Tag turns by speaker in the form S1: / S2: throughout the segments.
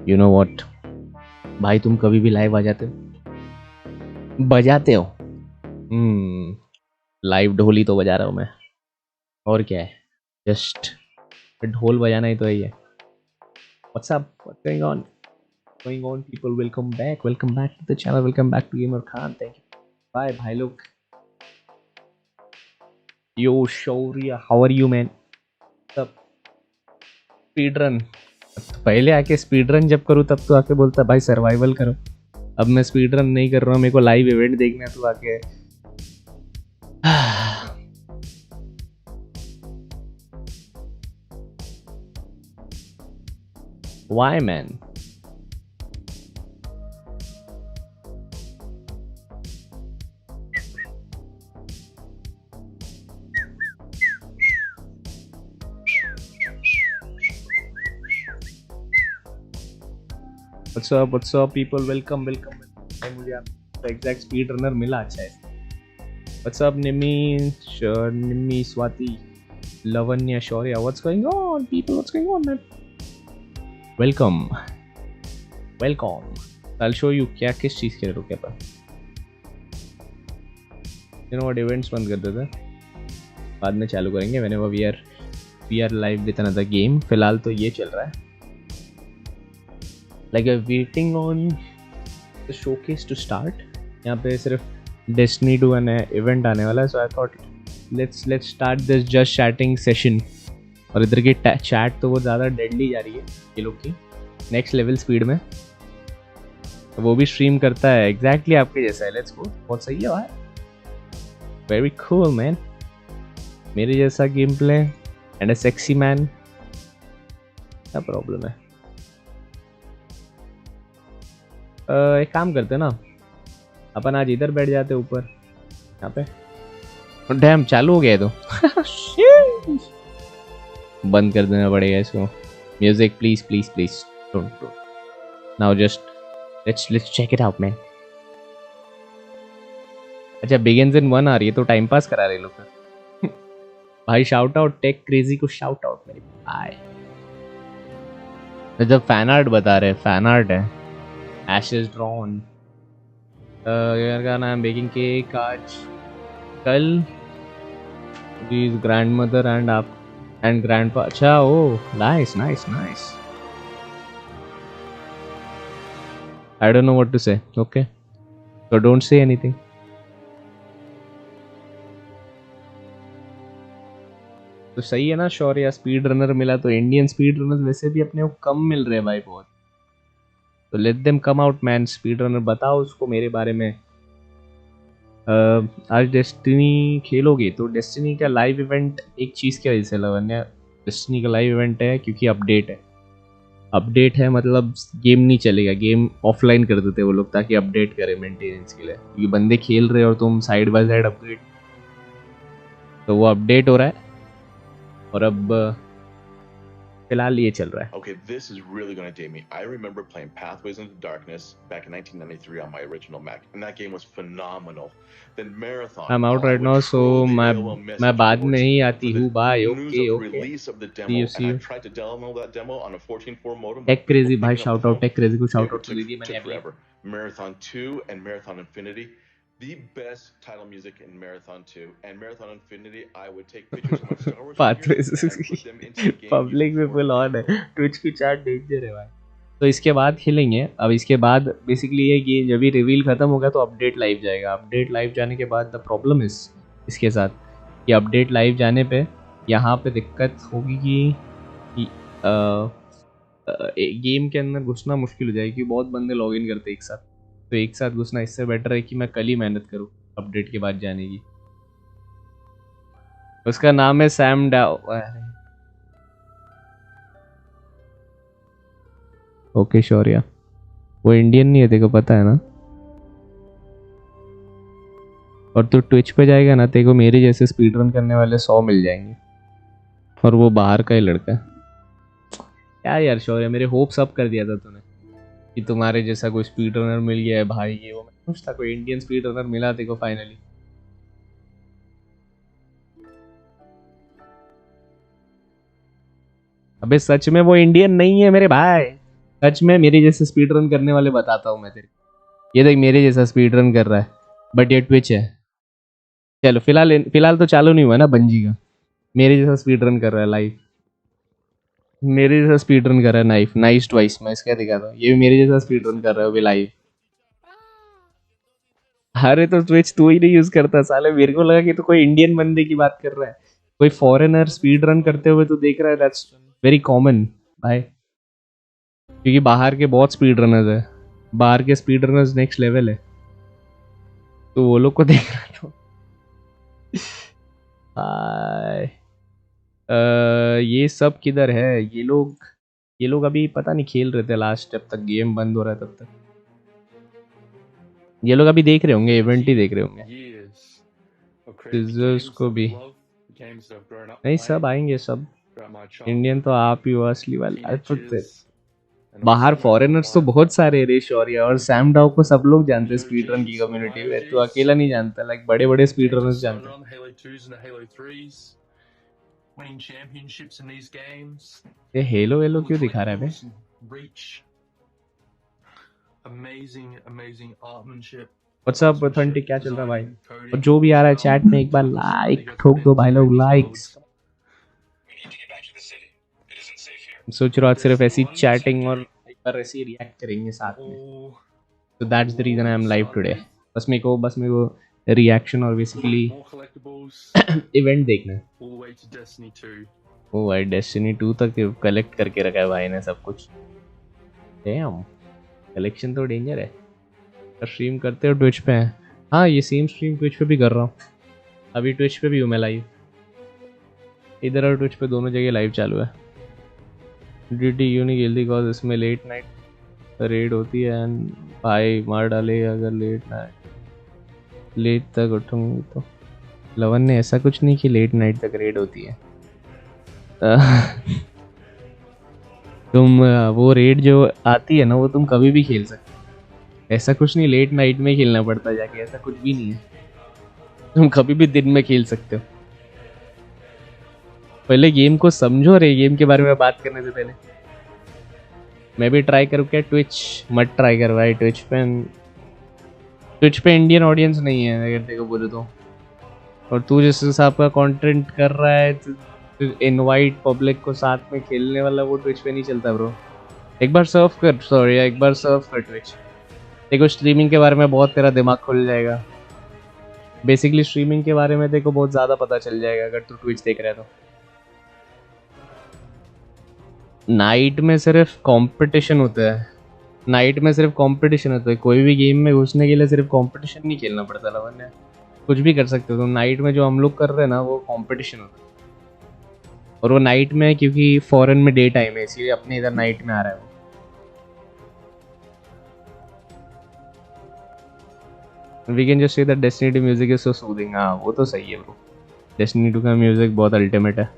S1: You know what भाई, तुम कभी भी लाइव आ जाते हो, बजाते हो। लाइव ढोली तो बजा रहा हूँ मैं, और क्या है, जस्ट ढोल बजाना ही तो है। What's up? What's going on? Going on, people? Welcome back. Welcome back to the channel. Welcome back to GamerKhan. Thank you. Bye, bhai look. Yo, Shaurya, how are you, man? What's up? Speed run. पहले आके speed run जब करूँ तब तो आके बोलता भाई survival करो। अब मैं स्पीड रन नहीं कर रहा हूँ, मेरे को लाइव इवेंट देखना है, तो आके Why, man? What's up, people? Welcome. मुझे आपका एग्जैक्ट स्पीड रनर मिला, अच्छा है। What's up, Nimmi, Swati, Lavanya, Shaurya? What's going on, people? What's going on, man? Welcome. I'll show you क्या किस चीज़ के लिए रुके पर। You know what, events बंद कर देते, बाद में चालू करेंगे whenever we are live with another game। फिलहाल तो ये चल रहा है, like I'm waiting on the showcase to start। यहाँ पे सिर्फ Destiny 2 event आने वाला है, so I thought let's start this just chatting session। और इधर की चैट तो वो ज़्यादा डेडली जा रही है ये लोग की, नेक्स्ट लेवल स्पीड में। तो वो भी स्ट्रीम करता है एग्जैक्टली आपके जैसा है। लेट्स गो, बहुत सही है भाई, वेरी कूल मैन। मेरे जैसा game play and a sexy man, क्या प्रॉब्लम है? एक काम करते ना, अपन आज इधर बैठ जाते ऊपर यहाँ पे। डैम चालू हो गया तो बंद कर देना पड़ेगा इसको। Music please don't now, just let's check it out man. अच्छा, बिगिंस इन 1 आ रही है तो टाइम पास करा रहे लोग भाई। शाउट आउट टेक क्रेजी को, शाउट आउट मेरे भाई। जब फैन आर्ट बता रहे, फैन आर्ट है Ashes drawn। का नाम बेकिंग केक आज कल, ग्रैंडमदर एंड आप एंड ग्रैंडपा। अच्छा, oh nice. I don't know what to say, okay, so don't say anything। तो सही है ना शौर्य, स्पीड रनर मिला तो इंडियन स्पीड रनर वैसे भी अपने को कम मिल रहे हैं भाई बहुत, तो let them come out man. Speed runner बताओ उसको मेरे बारे में। आज डेस्टिनी खेलोगे तो डेस्टिनी का लाइव इवेंट एक चीज़ की वजह से लवन्या, डेस्टिनी का लाइव इवेंट है क्योंकि अपडेट है मतलब गेम नहीं चलेगा, गेम ऑफलाइन कर देते वो लोग ताकि अपडेट करें मेंटेनेंस के लिए, क्योंकि बंदे खेल रहे और तुम साइड बाय साइड अपग्रेड, तो वो अपडेट हो रहा है और अब फिलहाल ये चल रहा है।
S2: Okay, this is really going to date me. I remember playing Pathways into Darkness back in 1993 on my original Mac, and that game was phenomenal. Then Marathon.
S1: I'm out right now, so मैं बाद में ही आती हूँ भाई। Okay. See you.
S2: I tried to download that demo on a 14.4 modem.
S1: Tech crazy भाई, shout out tech crazy को, shout out तो दे दिया मैंने
S2: forever. Marathon 2 and Marathon Infinity. The best title music in Marathon 2 and Marathon Infinity. I would take pictures of my Star Wars
S1: Pathways
S2: and put them into the game.
S1: Public में full on है, Twitch की chat danger है भाई। तो इसके बाद खेलेंगे। अब इसके बाद बेसिकली ये कि जब भी रिवील खत्म होगा तो अपडेट लाइव जाएगा। अपडेट लाइव जाने के बाद द प्रॉब्लम इज इसके साथ कि अपडेट लाइव जाने पे यहाँ पे दिक्कत होगी कि गेम के अंदर घुसना मुश्किल हो जाएगी क्योंकि बहुत बंदे लॉगिन करते हैं एक साथ, तो एक साथ घुसना इससे बेटर है कि मैं कल ही मेहनत करूँ अपडेट के बाद जाने की। उसका नाम है सैम डाओ। ओके शौर्या, वो इंडियन नहीं है, तेरे को पता है ना। और तू ट्विच पे जाएगा ना, तेरे को मेरे जैसे स्पीड रन करने वाले 100 मिल जाएंगे, और वो बाहर का ही लड़का है। क्या यार शौर्य, मेरे होप्स अप कर दिया था तूने कि तुम्हारे जैसा कोई स्पीड रनर मिल गया है भाई। ये वो मैं खुश था, कोई इंडियन स्पीड रनर मिला तेरे को फाइनली। अबे सच में वो इंडियन नहीं है मेरे भाई, सच में मेरे जैसे स्पीड रन करने वाले बताता हूँ मैं तेरे को। ये देख मेरे जैसा स्पीड रन कर रहा है, बट ये ट्विच है। चलो फिलहाल फिलहाल तो चालू नहीं हुआ ना बंजी का। मेरे जैसा स्पीड रन कर रहा है लाइव। मेरे जैसा स्पीड रन कर रहा है नाइफ नाइस ट्वाइस। मैं इसका दिखाता हूँ, ये भी मेरे जैसा स्पीड रन कर रहा है अभी लाइव। अरे तो ट्विच तू ही नहीं यूज करता साले, मेरे को लगा कि तू कोई इंडियन बंदे की बात कर रहा है। कोई फॉरेनर स्पीड रन करते हुए तू देख रहा है, दैट्स वेरी कॉमन भाई। क्योंकि बाहर के बहुत स्पीड रनर्स है, बाहर के स्पीड रनर्स नेक्स्ट लेवल है, तो वो लोग को देख रहा था। हाय ये सब किधर है ये लोग? ये लोग अभी पता नहीं खेल रहे थे लास्ट, जब तक गेम बंद हो रहा है तब तक। ये लोग अभी देख रहे होंगे, इवेंट ही देख रहे होंगे। सिजर्स को भी नहीं, सब आएंगे सब। इंडियन तो आप ही हो असली वाले। अरे तो बाहर फॉरेनर्स तो बहुत सारे रे शौर्य और सैम डाउ को सब लोग जानते हैं स्पीड रन की कम्युनिटी में, तो अकेला नहीं जानता, लाइक बड़े बड़े स्पीड रनर्स जानते हैं। ये हेलो हेलो क्यों दिखा रहा है बे? व्हाट्सअप ऑथेंटिक क्या चल रहा है भाई? और जो भी आ रहा है चैट में एक बार लाइक ठोक दो भाई लोग, लाइक्स। सोच रहा हूँ आज सिर्फ ऐसी चैटिंग और एक बार ऐसे रिएक्ट करेंगे साथ में, तो that's the reason I am live today. बस मेरे को रिएक्शन और बेसिकली इवेंट देखना है। ओ भाई डेस्टिनी 2 तक कलेक्ट करके रखा है भाई ने सब कुछ। डैम, कलेक्शन तो डेंजर है। स्ट्रीम करते हो ट्विच पे है? हाँ ये सेम स्ट्रीम ट्विच पे भी कर रहा हूँ। अभी ट्विच पे भी हूँ मैं लाइव, इधर और ट्विच पे दोनों जगह लाइव चालू है। ड्यूटी यूँ नहीं खेलती बिकॉज इसमें लेट नाइट रेड होती है एंड भाई मार डाले अगर लेट तक उठूंगी तो। लवन ने ऐसा कुछ नहीं कि लेट नाइट तक रेड होती है। तुम वो रेड जो आती है ना वो तुम कभी भी खेल सकते हो, ऐसा कुछ नहीं लेट नाइट में खेलना पड़ता जाके, ऐसा कुछ भी नहीं है। तुम कभी भी दिन में खेल सकते हो। पहले गेम को समझो रे, गेम के बारे में बात करने से पहले। मैं भी ट्राई करूँ क्या ट्विच? मत ट्राई कर भाई, ट्विच पे इंडियन ऑडियंस नहीं है अगर देखो बोले तो। और तू जिस हिसाब का कंटेंट कर रहा है, इनवाइट पब्लिक को साथ में खेलने वाला, वो ट्विच पे नहीं चलता ब्रो। एक बार सर्फ कर ट्विच। देखो स्ट्रीमिंग के बारे में बहुत तेरा दिमाग खुल जाएगा। बेसिकली स्ट्रीमिंग के बारे में देखो बहुत ज़्यादा पता चल जाएगा अगर तू ट्विच देख रहा है तो। नाइट में सिर्फ कंपटीशन होता है, नाइट में सिर्फ कंपटीशन होता है। कोई भी गेम में घुसने के लिए सिर्फ कंपटीशन नहीं खेलना पड़ता लवन ने, कुछ भी कर सकते हो। तो नाइट में जो हम लोग कर रहे हैं ना वो कंपटीशन होता है, और वो नाइट में है क्योंकि फॉरेन में डे टाइम है, इसलिए अपने इधर नाइट में आ रहा है वो। We can just say that destiny 2 music is so soothing. हाँ वो तो सही है ब्रो, डेस्टिनी 2 का म्यूजिक बहुत अल्टीमेट है।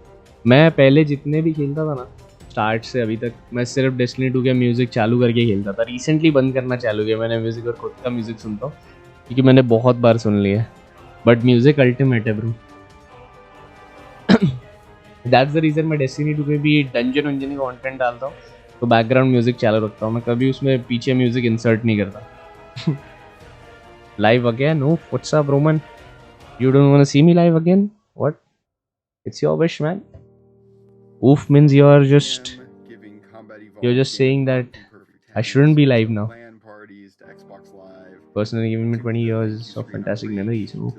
S1: मैं पहले जितने भी खेलता था ना स्टार्ट से अभी तक, मैं सिर्फ डेस्टिनी 2 के म्यूजिक चालू करके खेलता था। रिसेंटली बंद करना चालू किया मैंने म्यूजिक, और खुद का म्यूजिक सुनता हूँ क्योंकि मैंने बहुत बार सुन लिया है, बट म्यूजिक अल्टीमेट है ब्रो। दैट्स द रीजन मैं डेस्टिनी 2 में भी डंजन वंजन का कंटेंट डालता हूँ तो बैकग्राउंड म्यूजिक चालू रखता हूँ, मैं कभी उसमें पीछे म्यूजिक इंसर्ट नहीं करता। Live again? Oh what's up Roman, you don't want to see me live again? What? It's your wish man. Oof means you're just saying that I shouldn't be live now. Personally giving me 20 years of fantastic memories. Oh,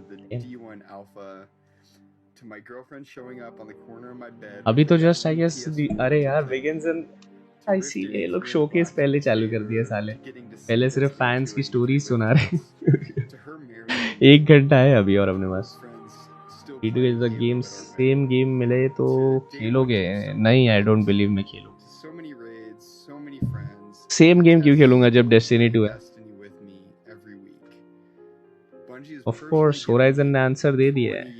S1: अभी तो just I guess. अरे यार vegans and इसीलिए लोग showcase पहले चालू कर दिया साले, पहले सिर्फ फैंस की स्टोरी सुना रहे। 1 घंटा है अभी और अपने पास। गेम सेम गेम मिले तो खेलोगे? नहीं, आई डोंट बिलीव मैं खेलूँ। सेम गेम क्यों खेलूंगा जब डेस्टिनी 2 है? ऑफ कोर्स होराइजन ने आंसर दे दिया है।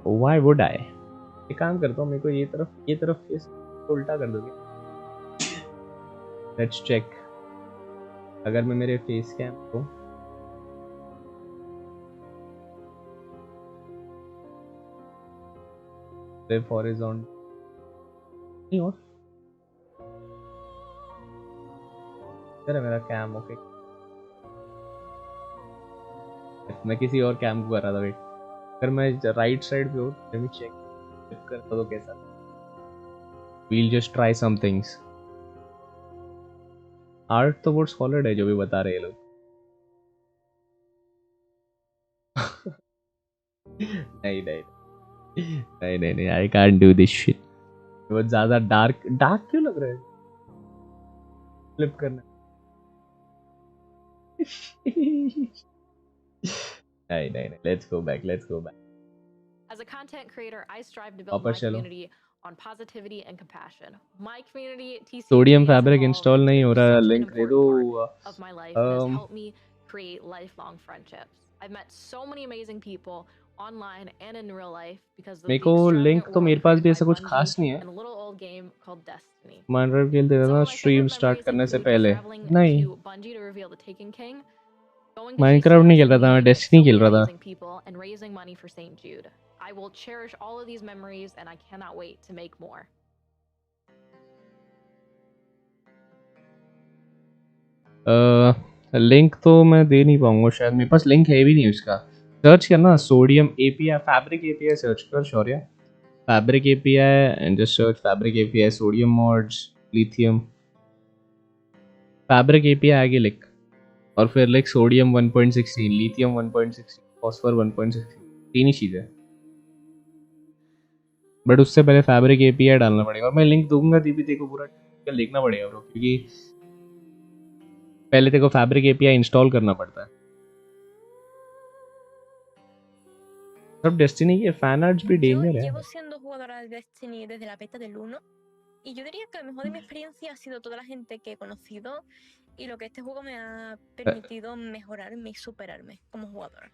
S1: Why would I? एक काम करता हूँ, मेरे को ये तरफ उल्टा कर दोगे? Let's check. अगर मैं मेरे फेस कैम को लिव हॉरिजॉन्टल नहीं हो, इधर है मेरा कैम। ओके, मैं किसी और कैम को कर रहा था। वेट, अगर मैं राइट साइड पे हूँ लेट मी चेक करता तो कैसा। We'll just try some things. Art तो बहुत सॉलिड है जो भी बता रहे हैं लोग। नहीं नहीं नहीं नहीं नहीं, I can't do this shit. बहुत ज्यादा डार्क डार्क क्यों लग रहा है फ्लिप करना। नहीं नहीं नहीं, let's go back, let's go back.
S3: As a content creator, I strive to build
S1: वापस
S3: my
S1: चलो।
S3: community on positivity and compassion. My community, TCG,
S1: sodium
S3: has
S1: fabric
S3: evolved
S1: install नहीं
S3: into
S1: हो रहा,
S3: such an
S1: लिंक दे दो।
S3: important part of my life and has helped me create lifelong friendships. I've met so many amazing people online and in real life because of the
S1: मेरे को
S3: extravagant
S1: link तो
S3: world
S1: मेरे पास
S3: created
S1: भी
S3: by
S1: ऐसा कुछ
S3: Bungie
S1: खास नहीं है।
S3: and a little old game called Destiny.
S1: Minecraft खेल देता
S3: Some
S1: था
S3: of my
S1: stream
S3: favorite
S1: start
S3: memories
S1: करने से
S3: include
S1: पहले।
S3: traveling
S1: नहीं,
S3: to Bungie to reveal the Taken King, going to
S1: Minecraft नहीं
S3: GCS
S1: खेल रहा
S3: and
S1: था, मैं
S3: meeting
S1: डेस्टिनी
S3: so
S1: खेल
S3: many
S1: रहा था।
S3: amazing people and raising money for St. Jude. I will cherish all of these memories and I cannot wait to make more.
S1: Link तो मैं दे नहीं पाऊंगा शायद, मेरे पास लिंक है भी नहीं उसका। सर्च करना sodium API fabric API search कर Shaurya, fabric API and just search fabric API sodium mods lithium fabric API आगे लिख, और फिर लिख सोडियम 1.16 लिथियम 1.16 फॉस्फर 1.16, तीन ही चीज़ें। बट उससे पहले फैब्रिक एपीआई डालना पड़ेगा, और मैं लिंक दूंगा भी देखो पूरा देखना पड़ेगा ब्रो, क्योंकि पहले देखो फैब्रिक एपीआई इंस्टॉल करना पड़ता है। अब डेस्टिनी के फैन आर्ट्स भी डेंजर है।
S4: Llevo siendo jugadora de Destiny desde la beta del 1 y yo diría que lo mejor de mi experiencia ha sido toda la gente que he conocido y lo que este juego me ha permitido mejorarme y superarme como jugadora.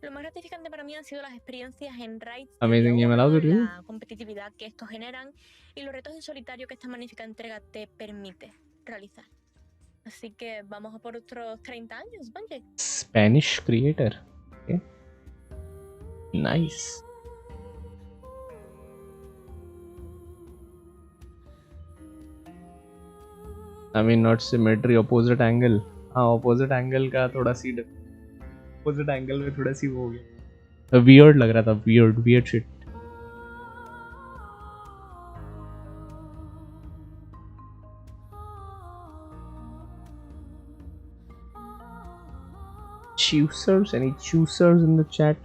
S4: Lo más gratificante para mí han sido las experiencias en raids de día 1, la competitividad que estos generan y los retos en solitario que esta magnífica entrega te permite realizar. Así que vamos a por otros 30 años, Bungie.
S1: Spanish creator. Okay. Nice. I mean not symmetry, opposite angle. हाँ opposite angle का थोड़ा सी opposite angle में थोड़ा सी वो हो गया, weird लग रहा था, weird shit. Any choosers in the chat?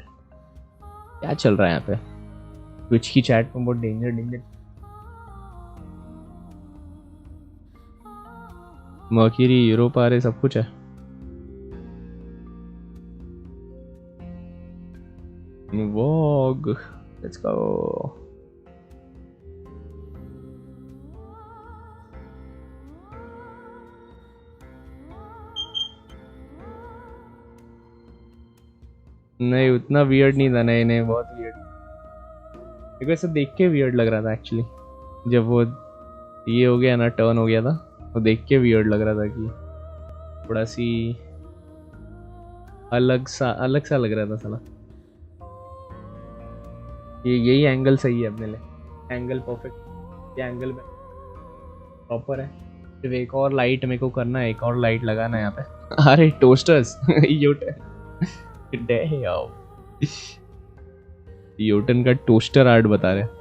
S1: क्या चल रहा है यहाँ पे? Twitch की chat में बहुत danger. मर्क्यूरी यूरोप आ रहे, सब कुछ है। वॉग, लेट्स गो। नहीं उतना वियर्ड नहीं था, नहीं बहुत वियर्ड। एक वैसे देख के वियर्ड लग रहा था एक्चुअली, जब वो ये हो गया ना, टर्न हो गया था, वो देख के वियर्ड लग रहा था कि थोड़ा सी अलग सा लग रहा था साला। यही एंगल सही है अपने लिए, एंगल परफेक्ट, ये एंगल में प्रॉपर है। सिर्फ एक और लाइट मेरे को करना है, एक और लाइट लगाना है यहाँ पे। अरे टोस्टर्स योटन का टोस्टर आर्ट बता रहे।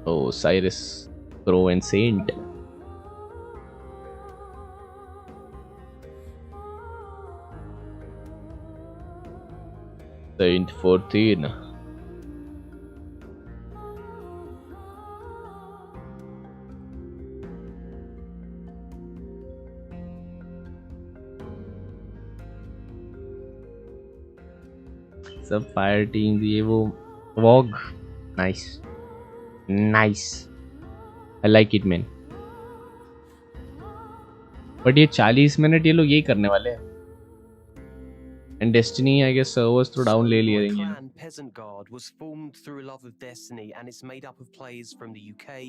S1: Oh, Cyrus, Crow and Saint. Saint 14. सब फायर टीम ये वो वॉग, nice nice, I like it man. But ये 40 मिनट ये लोग यही करने वाले हैं। And Destiny, I guess, servers through down ले लिए
S5: My
S1: देंगे.
S5: clan, Peasant Guard, was formed through a love of Destiny, and it's made up of players from the UK,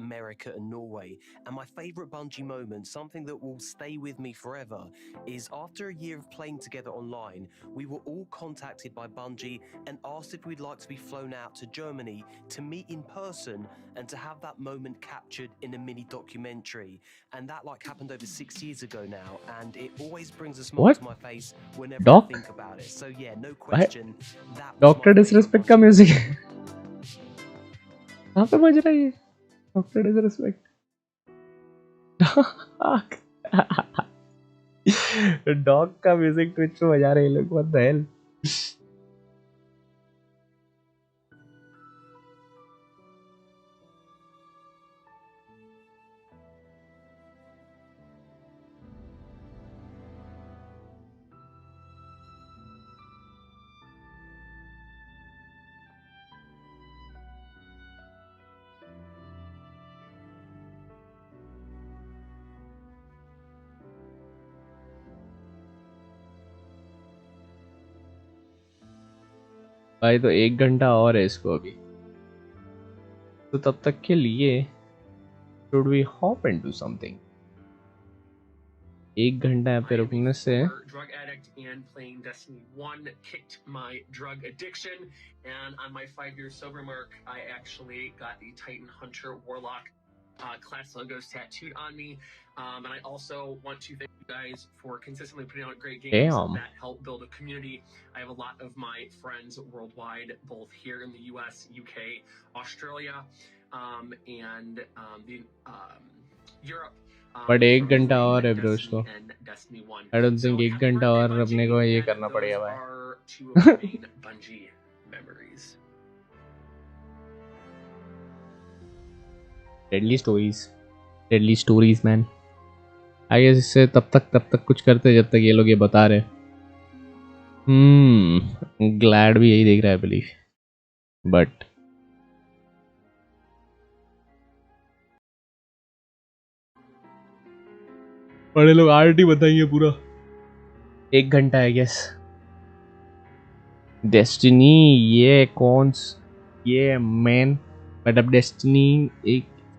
S5: America, and Norway. And my favourite Bungie moment, something that will stay with me forever, is after a year of playing together online, we were all contacted by Bungie and asked if we'd like to be flown out to Germany to meet in person and to have that moment captured in a mini documentary. And that happened over 6 years ago now, and it always brings a smile
S1: What?
S5: to my face whenever
S1: Doc?
S5: I think about it. So yeah, no
S1: What?
S5: question. That was
S1: Doctor
S5: my
S1: Disrespect
S5: favourite
S1: का
S5: Bungie
S1: music
S5: moment.
S1: कहाँ पे बज रहा है ये? Doctor Disrespect. Dog का music Twitch पे बजा रहे हैं ये लोग. What the hell? भाई तो 1 घंटा और है इसको अभी, तो तब तक के लिए should we hop into something? 1 घंटा यहाँ पे रुकने से
S6: drug addict and playing Destiny 1 kicked my drug addiction, and on my 5-year silver mark I actually got the Titan Hunter Warlock class logos tattooed on me, and I also want to thank you guys for consistently putting out great games that help build a community. I have a lot of my friends worldwide, both here in the US, UK, Australia, and Europe.
S1: But 1 घंटा और है bro इसको. आई don't think 1 घंटा और अपने को ये करना पड़ेगा भाई. Deadly stories man. I guess इससे तब तक कुछ करते जब तक ये लोग ये बता रहे. ग्लैड भी यही देख रहा है बिलीव, बट बड़े लोग आरटी बताएंगे पूरा. 1 घंटा है गेस. डेस्टिनी ये मैन, बट अब डेस्टिनी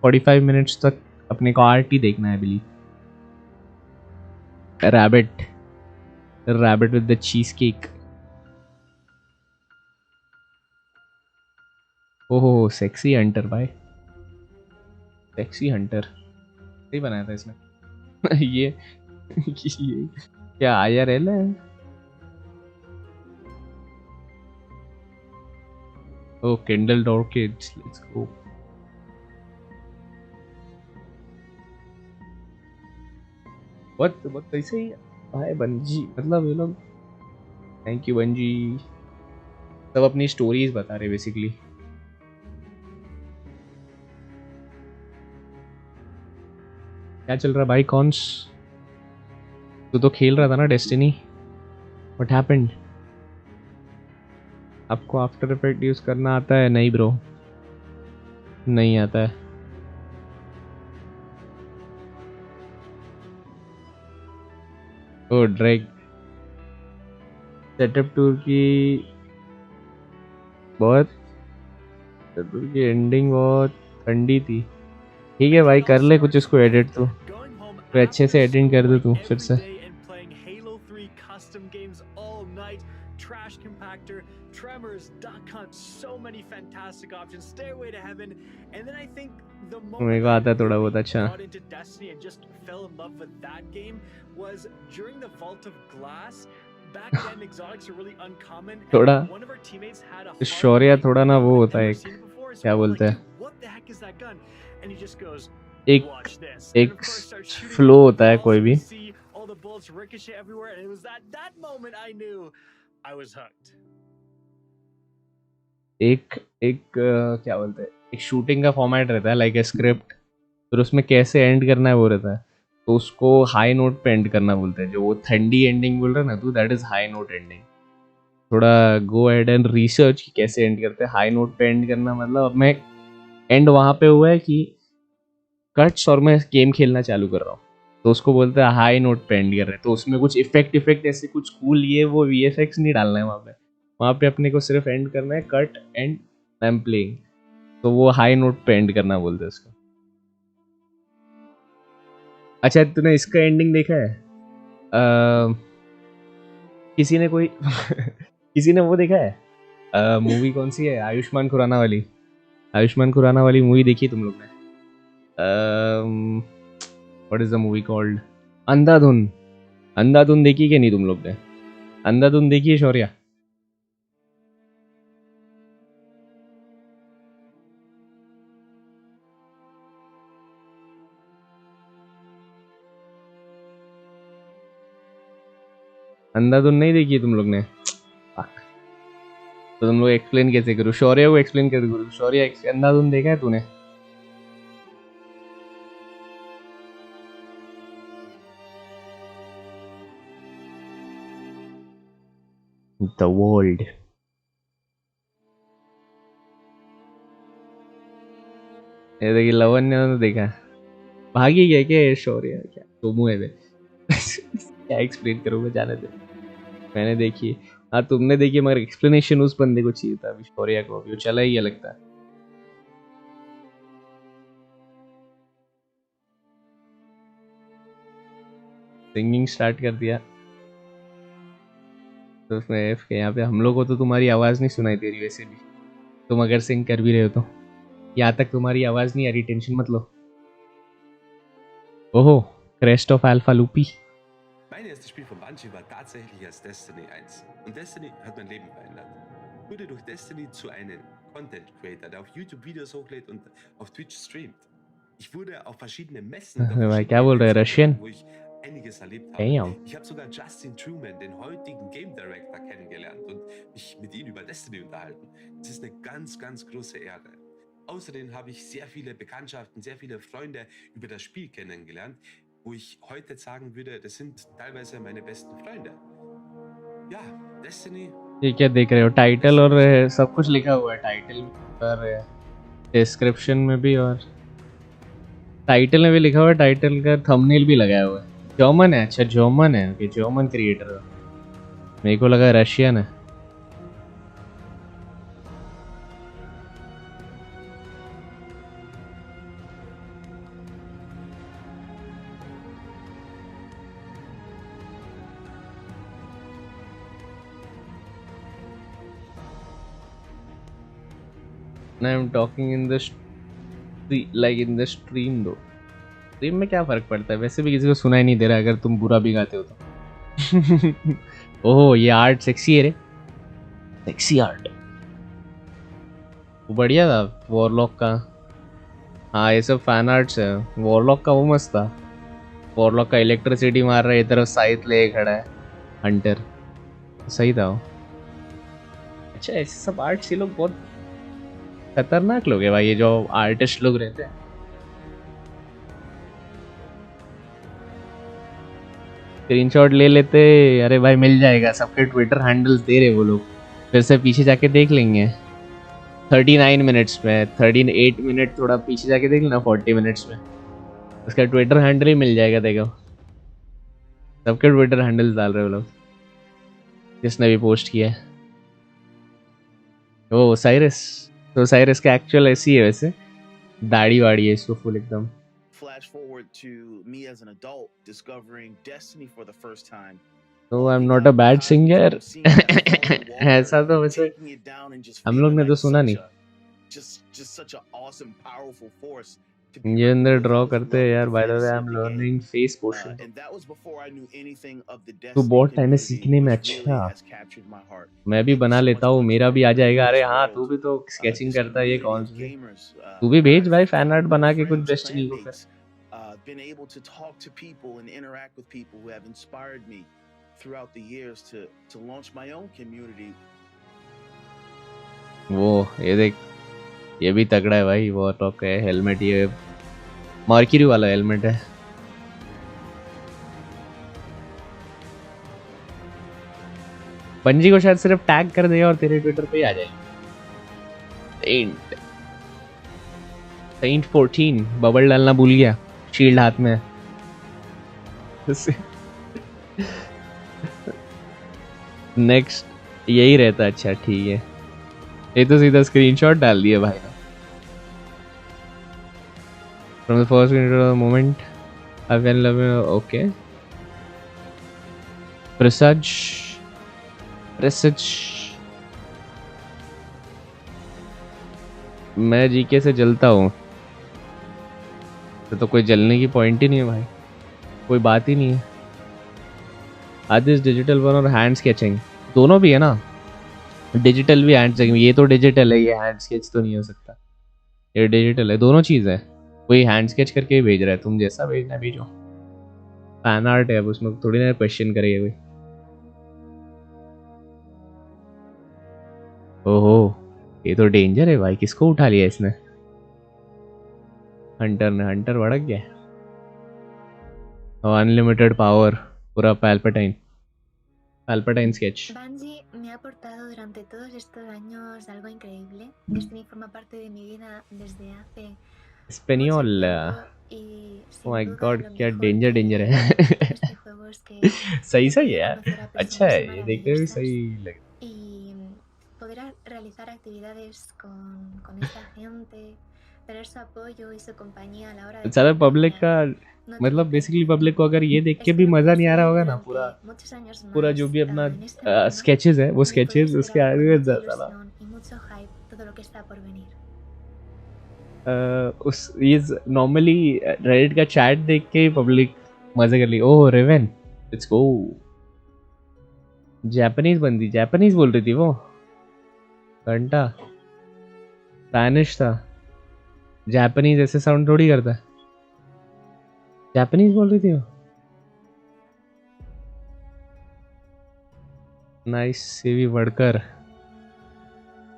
S1: 45 मिनट्स तक अपने को आरटी देखना है believe. Rabbit with the cheese cake. Oh sexy Hunter भाई, सेक्सी हंटर सही बनाया था इसने. ये क्या IRL है? Oh, Kindled Orchids. Let's go. What they say? Hi Bungie. मतलब ये लोग थैंक यू Bungie. सब अपनी स्टोरीज बता रहे बेसिकली. क्या चल रहा है भाई? कॉन्स तू तो खेल रहा था ना डेस्टिनी. What happened? आपको आफ्टर इफेक्ट यूज करना आता है? नहीं ब्रो, नहीं आता है. ओ ड्रैग सेटअप टूर की एंडिंग बहुत ठंडी थी. ठीक है भाई, कर ले कुछ इसको एडिट. तो अच्छे से एडिट कर दे तू फिर से.
S7: Trash compactor, Tremors, Duck Hunt, so many fantastic options. Stairway to Heaven, and then I think the
S1: मेरे को आता है थोड़ा बहुत. अच्छा,
S7: got into Destiny and just fell in love with that game was during the Vault of Glass. Back then, exotics are really uncommon.
S1: थोड़ा
S7: one of our teammates had a
S1: शौर्य थोड़ा ना वो होता है, क्या बोलते हैं,
S7: what the heck is that gun? And he just goes,
S1: एक फ्लो होता है कोई भी.
S7: all the bullets ricochet everywhere, and it was that moment I knew I was hooked.
S1: एक क्या बोलते हैं, एक शूटिंग का फॉर्मेट रहता है लाइक ए स्क्रिप्ट, फिर उसमें कैसे एंड करना है वो रहता है. तो उसको हाई नोट पे एंड करना बोलते हैं. जो वो ठंडी एंडिंग बोल रहा है ना तू, that is high note ending. थोड़ा गो अहेड एंड रिसर्च कि कैसे एंड करते हैं. हाई नोट पे एंड करना मतलब अब मैं एंड वहाँ पे हुआ है कि कट्स और मैं गेम खेलना चालू कर रहा हूँ, तो उसको बोलते हैं हाई नोट पे एंड कर रहे हैं, तो उसमें कुछ इफेक्ट ऐसे कुछ कूल ये वो VFX नहीं डालना है वहाँ पे अपने को सिर्फ एंड करना है cut and I am playing, तो वो हाई नोट पे एंड करना बोलते हैं उसको। अच्छा तूने इसका एंडिंग देखा है? किसी ने कोई किसी ने वो देखा है मूवी कौन सी है आयुष्मान खुराना वाली? आयुष्मान खुराना वाली मूवी देखी तुम लोग ने? What is the movie called? Andhadhun. Andhadhun देखी कि नहीं तुम लोग ने? अंधाधुन देखी है शौर्या? अंधाधुन नहीं देखी है तुम लोग ने? Fuck. तो तुम लोग एक्सप्लेन कैसे करो? शौर्य को एक्सप्लेन कैसे करो? शौर्य अंधाधुन देखा है तूने? The world. ये देखिए लवन ने तो देखा। भागी गया क्या ये शौर्य? क्या तो मुँह है क्या एक्सप्लेन करूँगा, जाने दे। मैंने देखी। हाँ तुमने देखी मगर एक्सप्लेनेशन उस बंदे को चाहिए था, अभी शौर्या को अभी वो चला ही लगता है। सिंगिंग स्टार्ट कर दिया तो उसमें एफ के यहाँ पे हम लोग को तो तुम्हारी आवाज़ नहीं सुनाई दे रही वैसे भी, तुम अगर सिंग कर भी रहे हो तो यहाँ तक तुम्हारी आवाज़ नहीं आ रही, टेंशन मत लो। ओहो crest of alpha loopy.
S8: Mein erstes Spiel von Bungie war tatsächlich als Destiny 1. Und Destiny hat mein Leben verändert. Ich wurde durch Destiny zu einem Content Creator, der auf YouTube Videos hochlädt und auf Twitch streamt. Ich wurde auf verschiedene Messen und auf verschiedene Events, wo ich einiges erlebt habe.
S1: Damn.
S8: Ich habe sogar Justin Truman, den heutigen Game Director, kennengelernt und mich mit ihm über Destiny unterhalten. Das ist eine ganz, ganz große Ehre. Außerdem habe ich sehr viele Bekanntschaften, sehr viele Freunde über das Spiel kennengelernt, wo ich heute sagen würde, das sind teilweise meine besten Freunde. Ja, Destiny.
S1: ये क्या देख रहे हो? Title और सब कुछ लिखा हुआ है, टाइटल और डिस्क्रिप्शन में भी, और टाइटल में भी लिखा हुआ है, टाइटल का थंबनेल भी लगाया हुआ है। जर्मन है? अच्छा जर्मन है, कि जर्मन क्रिएटर है। मेरे को लगा रशियन है। I am talking in the like in the stream though. Stream में क्या फर्क पड़ता है? वैसे भी किसी को सुनाई नहीं दे रहा अगर तुम बुरा भी गाते हो तो। ओह ये आर्ट सेक्सी है रे, सेक्सी आर्ट। वो बढ़िया था वॉरलॉक का। हाँ ये सब फैन आर्ट्स है। वॉरलॉक का वो मस्त था। वॉरलॉक का इलेक्ट्रिसिटी मार रहा है, इधर साइथ ले खड़ा है हंटर, सही था वो। अच्छा ऐसे सब आर्ट्स ये लोग बहुत खतरनाक लोग हैं भाई, ये जो आर्टिस्ट लोग रहते हैं। स्क्रीनशॉट ले लेते, अरे भाई मिल जाएगा, सबके ट्विटर हैंडल्स दे रहे वो लोग, फिर से पीछे जाके देख लेंगे। 39 मिनट्स में 38 मिनट थोड़ा पीछे जाके देख लेना, 40 मिनट्स में उसका ट्विटर हैंडल ही मिल जाएगा। देखो सबके ट्विटर हैंडल्स डाल रहे वो लोग, जिसने भी पोस्ट किया है। ओ साइरस, तो साइरस का एक्चुअल ऐसी है वैसे, दाढ़ी वाड़ी है इसको फुल एकदम।
S9: Flash forward to me as an adult discovering Destiny for the first time.
S1: So I'm not a bad singer. ऐसा तो वैसे हम लोग ने तो सुना नहीं।
S9: Just such an awesome, powerful force.
S1: ये अंदर ड्रॉ करते हैं यार। By the way, I'm learning face potion. तो बहुत टाइम है सीखने में। अच्छा मैं भी बना लेता हूँ, मेरा भी आ जाएगा। अरे हाँ तू भी तो स्केचिंग करता है, ये कौन सी? तू भी भेज भाई फैन आर्ट बना के कुछ डेस्टिनी को फिर।
S9: Been able to talk to people and interact with people who have inspired me throughout the years to launch my own community.
S1: वो ये देख, ये भी तगड़ा है भाई। वो टॉप है हेलमेट, ये मर्क्यूरी वाला हेलमेट है। बंजी को शायद सिर्फ टैग कर देगा और तेरे ट्विटर पे ही आ जाएगी। सेंट 14 बबल डालना भूल गया, शील्ड हाथ में। नेक्स्ट यही रहता है। अच्छा ठीक है, ये तो सीधा स्क्रीनशॉट डाल दिया भाई ने। From the first minute of the moment I fell in love with, okay, presage मैं जीके से जलता हूँ तो कोई जलने की पॉइंट ही नहीं है भाई, कोई बात ही नहीं है। आदिस डिजिटल वन और हैंड स्केचिंग दोनों भी है ना, डिजिटल भी हैंड स्केचिंग, ये तो डिजिटल है, ये हैंड स्केच तो नहीं हो सकता, ये डिजिटल है, दोनों चीज़ है। कोई हैंड स्केच करके ही भेज रहा है, तुम जैसा भेजना है भेजो। फैन आर्ट है, अब उसमें थोड़ी ना क्वेश्चन करेगा कोई। ओहो ये तो डेंजर है भाई, किसको उठा लिया इसने? हंटर ने, हंटर भड़क गया। अनलिमिटेड पावर, पूरा पैल्पटाइन sketch.
S10: Bungie me ha aportado durante todos estos años algo increíble. Destiny forma parte de mi vida desde hace
S1: Español.
S10: y
S1: Oh my god, क्या डेंजर डेंजर है। सही सही है यार, अच्छा है ये, देखने में सही लगे।
S10: y poder realizar actividades con esta gente, tener su apoyo y su compañía a la hora de
S1: सारा पब्लिक का मतलब बेसिकली पब्लिक को अगर ये देख के भी मजा नहीं आ रहा होगा ना, पूरा जो भी अपना स्केचेस है वो स्केचेस उसके आगे उस ये नॉर्मली रेडिट का चैट देख के पब्लिक मजे कर ली। ओह रेवन, लेट्स गो। जापानीज बंदी जापानीज बोल रही थी वो, घंटा स्पेनिश था। जापानीज ऐसे साउंड थोड़ी करता है, जापानीज बोल रही थी वो। नाइस से भी बढ़कर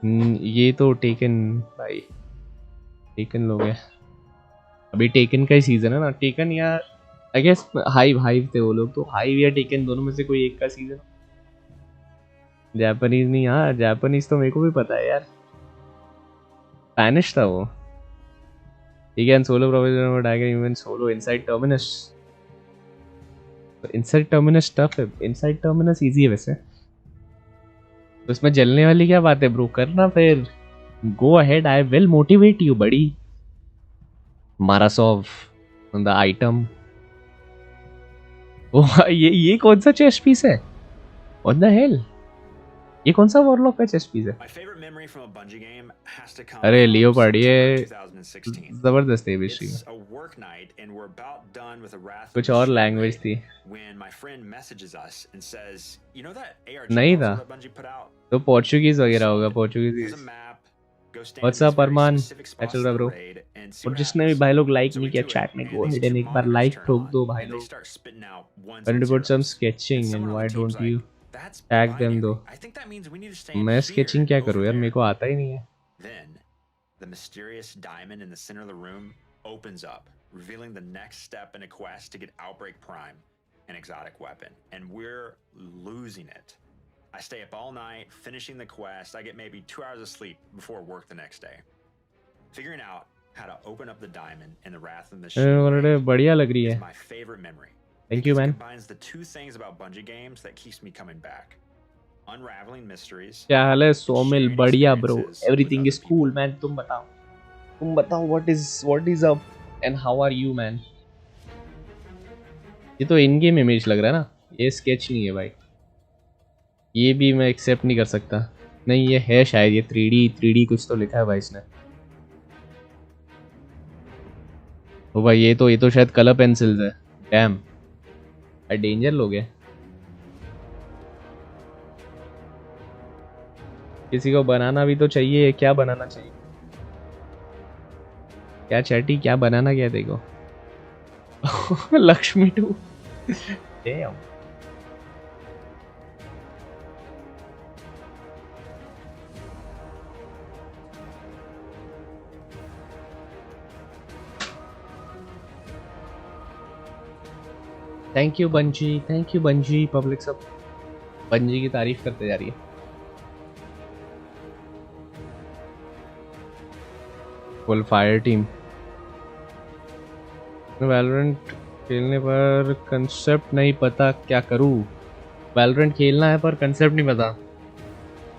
S1: ये तो टेकन भाई, टेकन लोग हैं अभी, टेकन का ही सीजन है ना। टेकन या आई गेस हाइव थे वो लोग, तो हाइव या टेकन दोनों में से कोई एक का सीजन। जापानीज नहीं, हाँ जापानीज तो मेरे को भी पता है यार, स्पेनिश था वो। ठीक है, solo professor diagram even solo inside terminus. Inside terminus tough है, इनसाइड टर्मिनस इजी है वैसे, तो इसमें जलने वाली क्या बात है ब्रो, करना फिर, go ahead, I will motivate you बड़ी। मारासोव ऑन द आइटम। ओह ये कौन सा चेस्ट पीस है, व्हाट द हेल, ये कौन सा वॉरलॉक का चेस्ट पीस है? अरे लियो पार्टी है, जबरदस्त है हिस्ट्री में। कुछ और लैंग्वेज थी नहीं था, तो पोर्चुगीज वगैरह होगा, पोर्चुगीज। व्हाट्सअप अरमान, क्या चल रहा ब्रो? और जिसने भी भाई लोग लाइक नहीं किया चैट में, गो अहेड एंड एक बार लाइक ठोक दो भाई लोग। When to put some sketching and why don't you tag them though? मैं sketching क्या करूँ यार, मेरे को आता ही नहीं है।
S11: Then the mysterious diamond in the center of the room opens up, revealing the next step in a quest to get Outbreak Prime, an exotic weapon, and we're losing it. I stay up all night finishing the quest. I get maybe 2 hours of sleep before work the next day, figuring out how to open up the diamond in the Wrath of the Machine.
S1: बढ़िया लग रही है,
S11: my favorite memory.
S1: Thank you man.
S11: It combines the two things about Bungie games that keeps me coming back. Unraveling mysteries.
S1: क्या हाल है सोमिल? बढ़िया bro, everything is cool man. तुम बताओ what is up and how are you man? ये तो इन game image लग रहा है ना, ये स्केच नहीं है भाई, ये भी मैं एक्सेप्ट नहीं कर सकता। नहीं ये है शायद, ये 3D कुछ तो लिखा है भाई इसने। ओ भाई ये तो शायद कलर पेंसिल्स है। डैम डेंजर लोग हैं। किसी को बनाना भी तो चाहिए, क्या बनाना चाहिए, क्या चैटी, क्या बनाना क्या देखो। Lakshmi 2 dam. Thank you bungee, public सब बंजी की तारीफ करते जा रही है। Full fire team. वैलोरेंट खेलने पर कंसेप्ट नहीं पता क्या करूँ। वैलोरेंट खेलना है पर कंसेप्ट नहीं पता।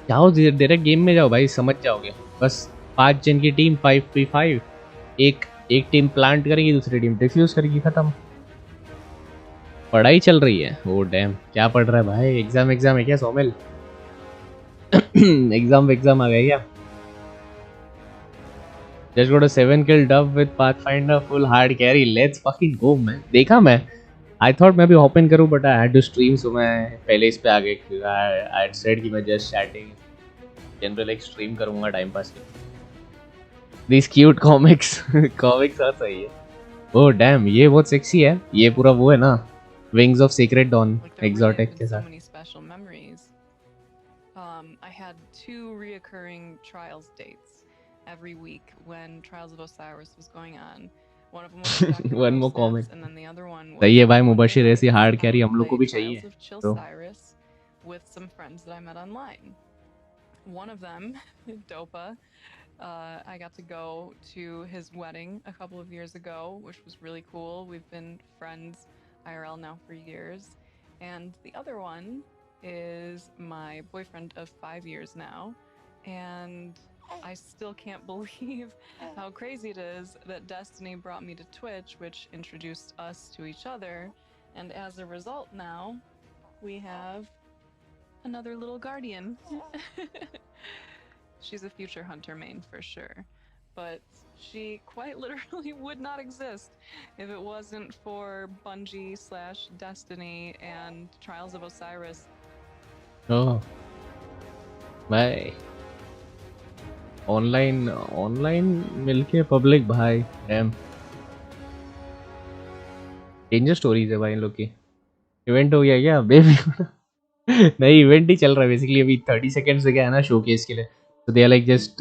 S1: जाओ डायरेक्ट गेम में जाओ भाई, समझ जाओगे। बस 5 जन की टीम 5v5, एक टीम प्लांट करेगी, दूसरी टीम डिफ्यूज करेगी, खत्म। पढ़ाई चल रही है। ओ डैम, क्या पढ़ रहा है भाई? एग्जाम है क्या सोमेल? एग्जाम आ गया क्या? Just got a 7 kill dub with Pathfinder full hard carry. Let's fucking go man. देखा मैं। I thought मैं भी hop in करूँ but I had to stream, so मैं पहले इस पे आ गया। I had said कि मैं just chatting general एक stream करूँगा time pass के। These cute comics comics are सही है। Oh damn, ये बहुत sexy है। ये पूरा वो है ना, Wings of Sacred Dawn exotic के साथ।
S12: I had 2 reoccurring trials dates every week when Trials of Osiris was going on. One of them was
S1: one more comic.
S12: And then the other one was
S1: सही है भाई, मुबशिर ऐसी hard carry हम लोग को भी चाहिए।
S12: Trials of Chill
S1: तो
S12: Cyrus with some friends that I met online. One of them, Dopa, I got to go to his wedding a couple of years ago, which was really cool. We've been friends IRL now for years. And the other one is my boyfriend of 5 years now. And I still can't believe how crazy it is that Destiny brought me to Twitch, which introduced us to each other. And as a result now, we have another little guardian. She's a future hunter main for sure. But she quite literally would not exist if it wasn't for Bungie/Destiny and Trials of Osiris.
S1: Oh, भाई online मिलके public भाई dam danger stories है भाई इन लोग की। Event हो गया क्या बेबी? नहीं, इवेंट ही चल रहा है बेसिकली अभी। 30 सेकंड्स से क्या है ना शोकेस के लिए, तो they are like just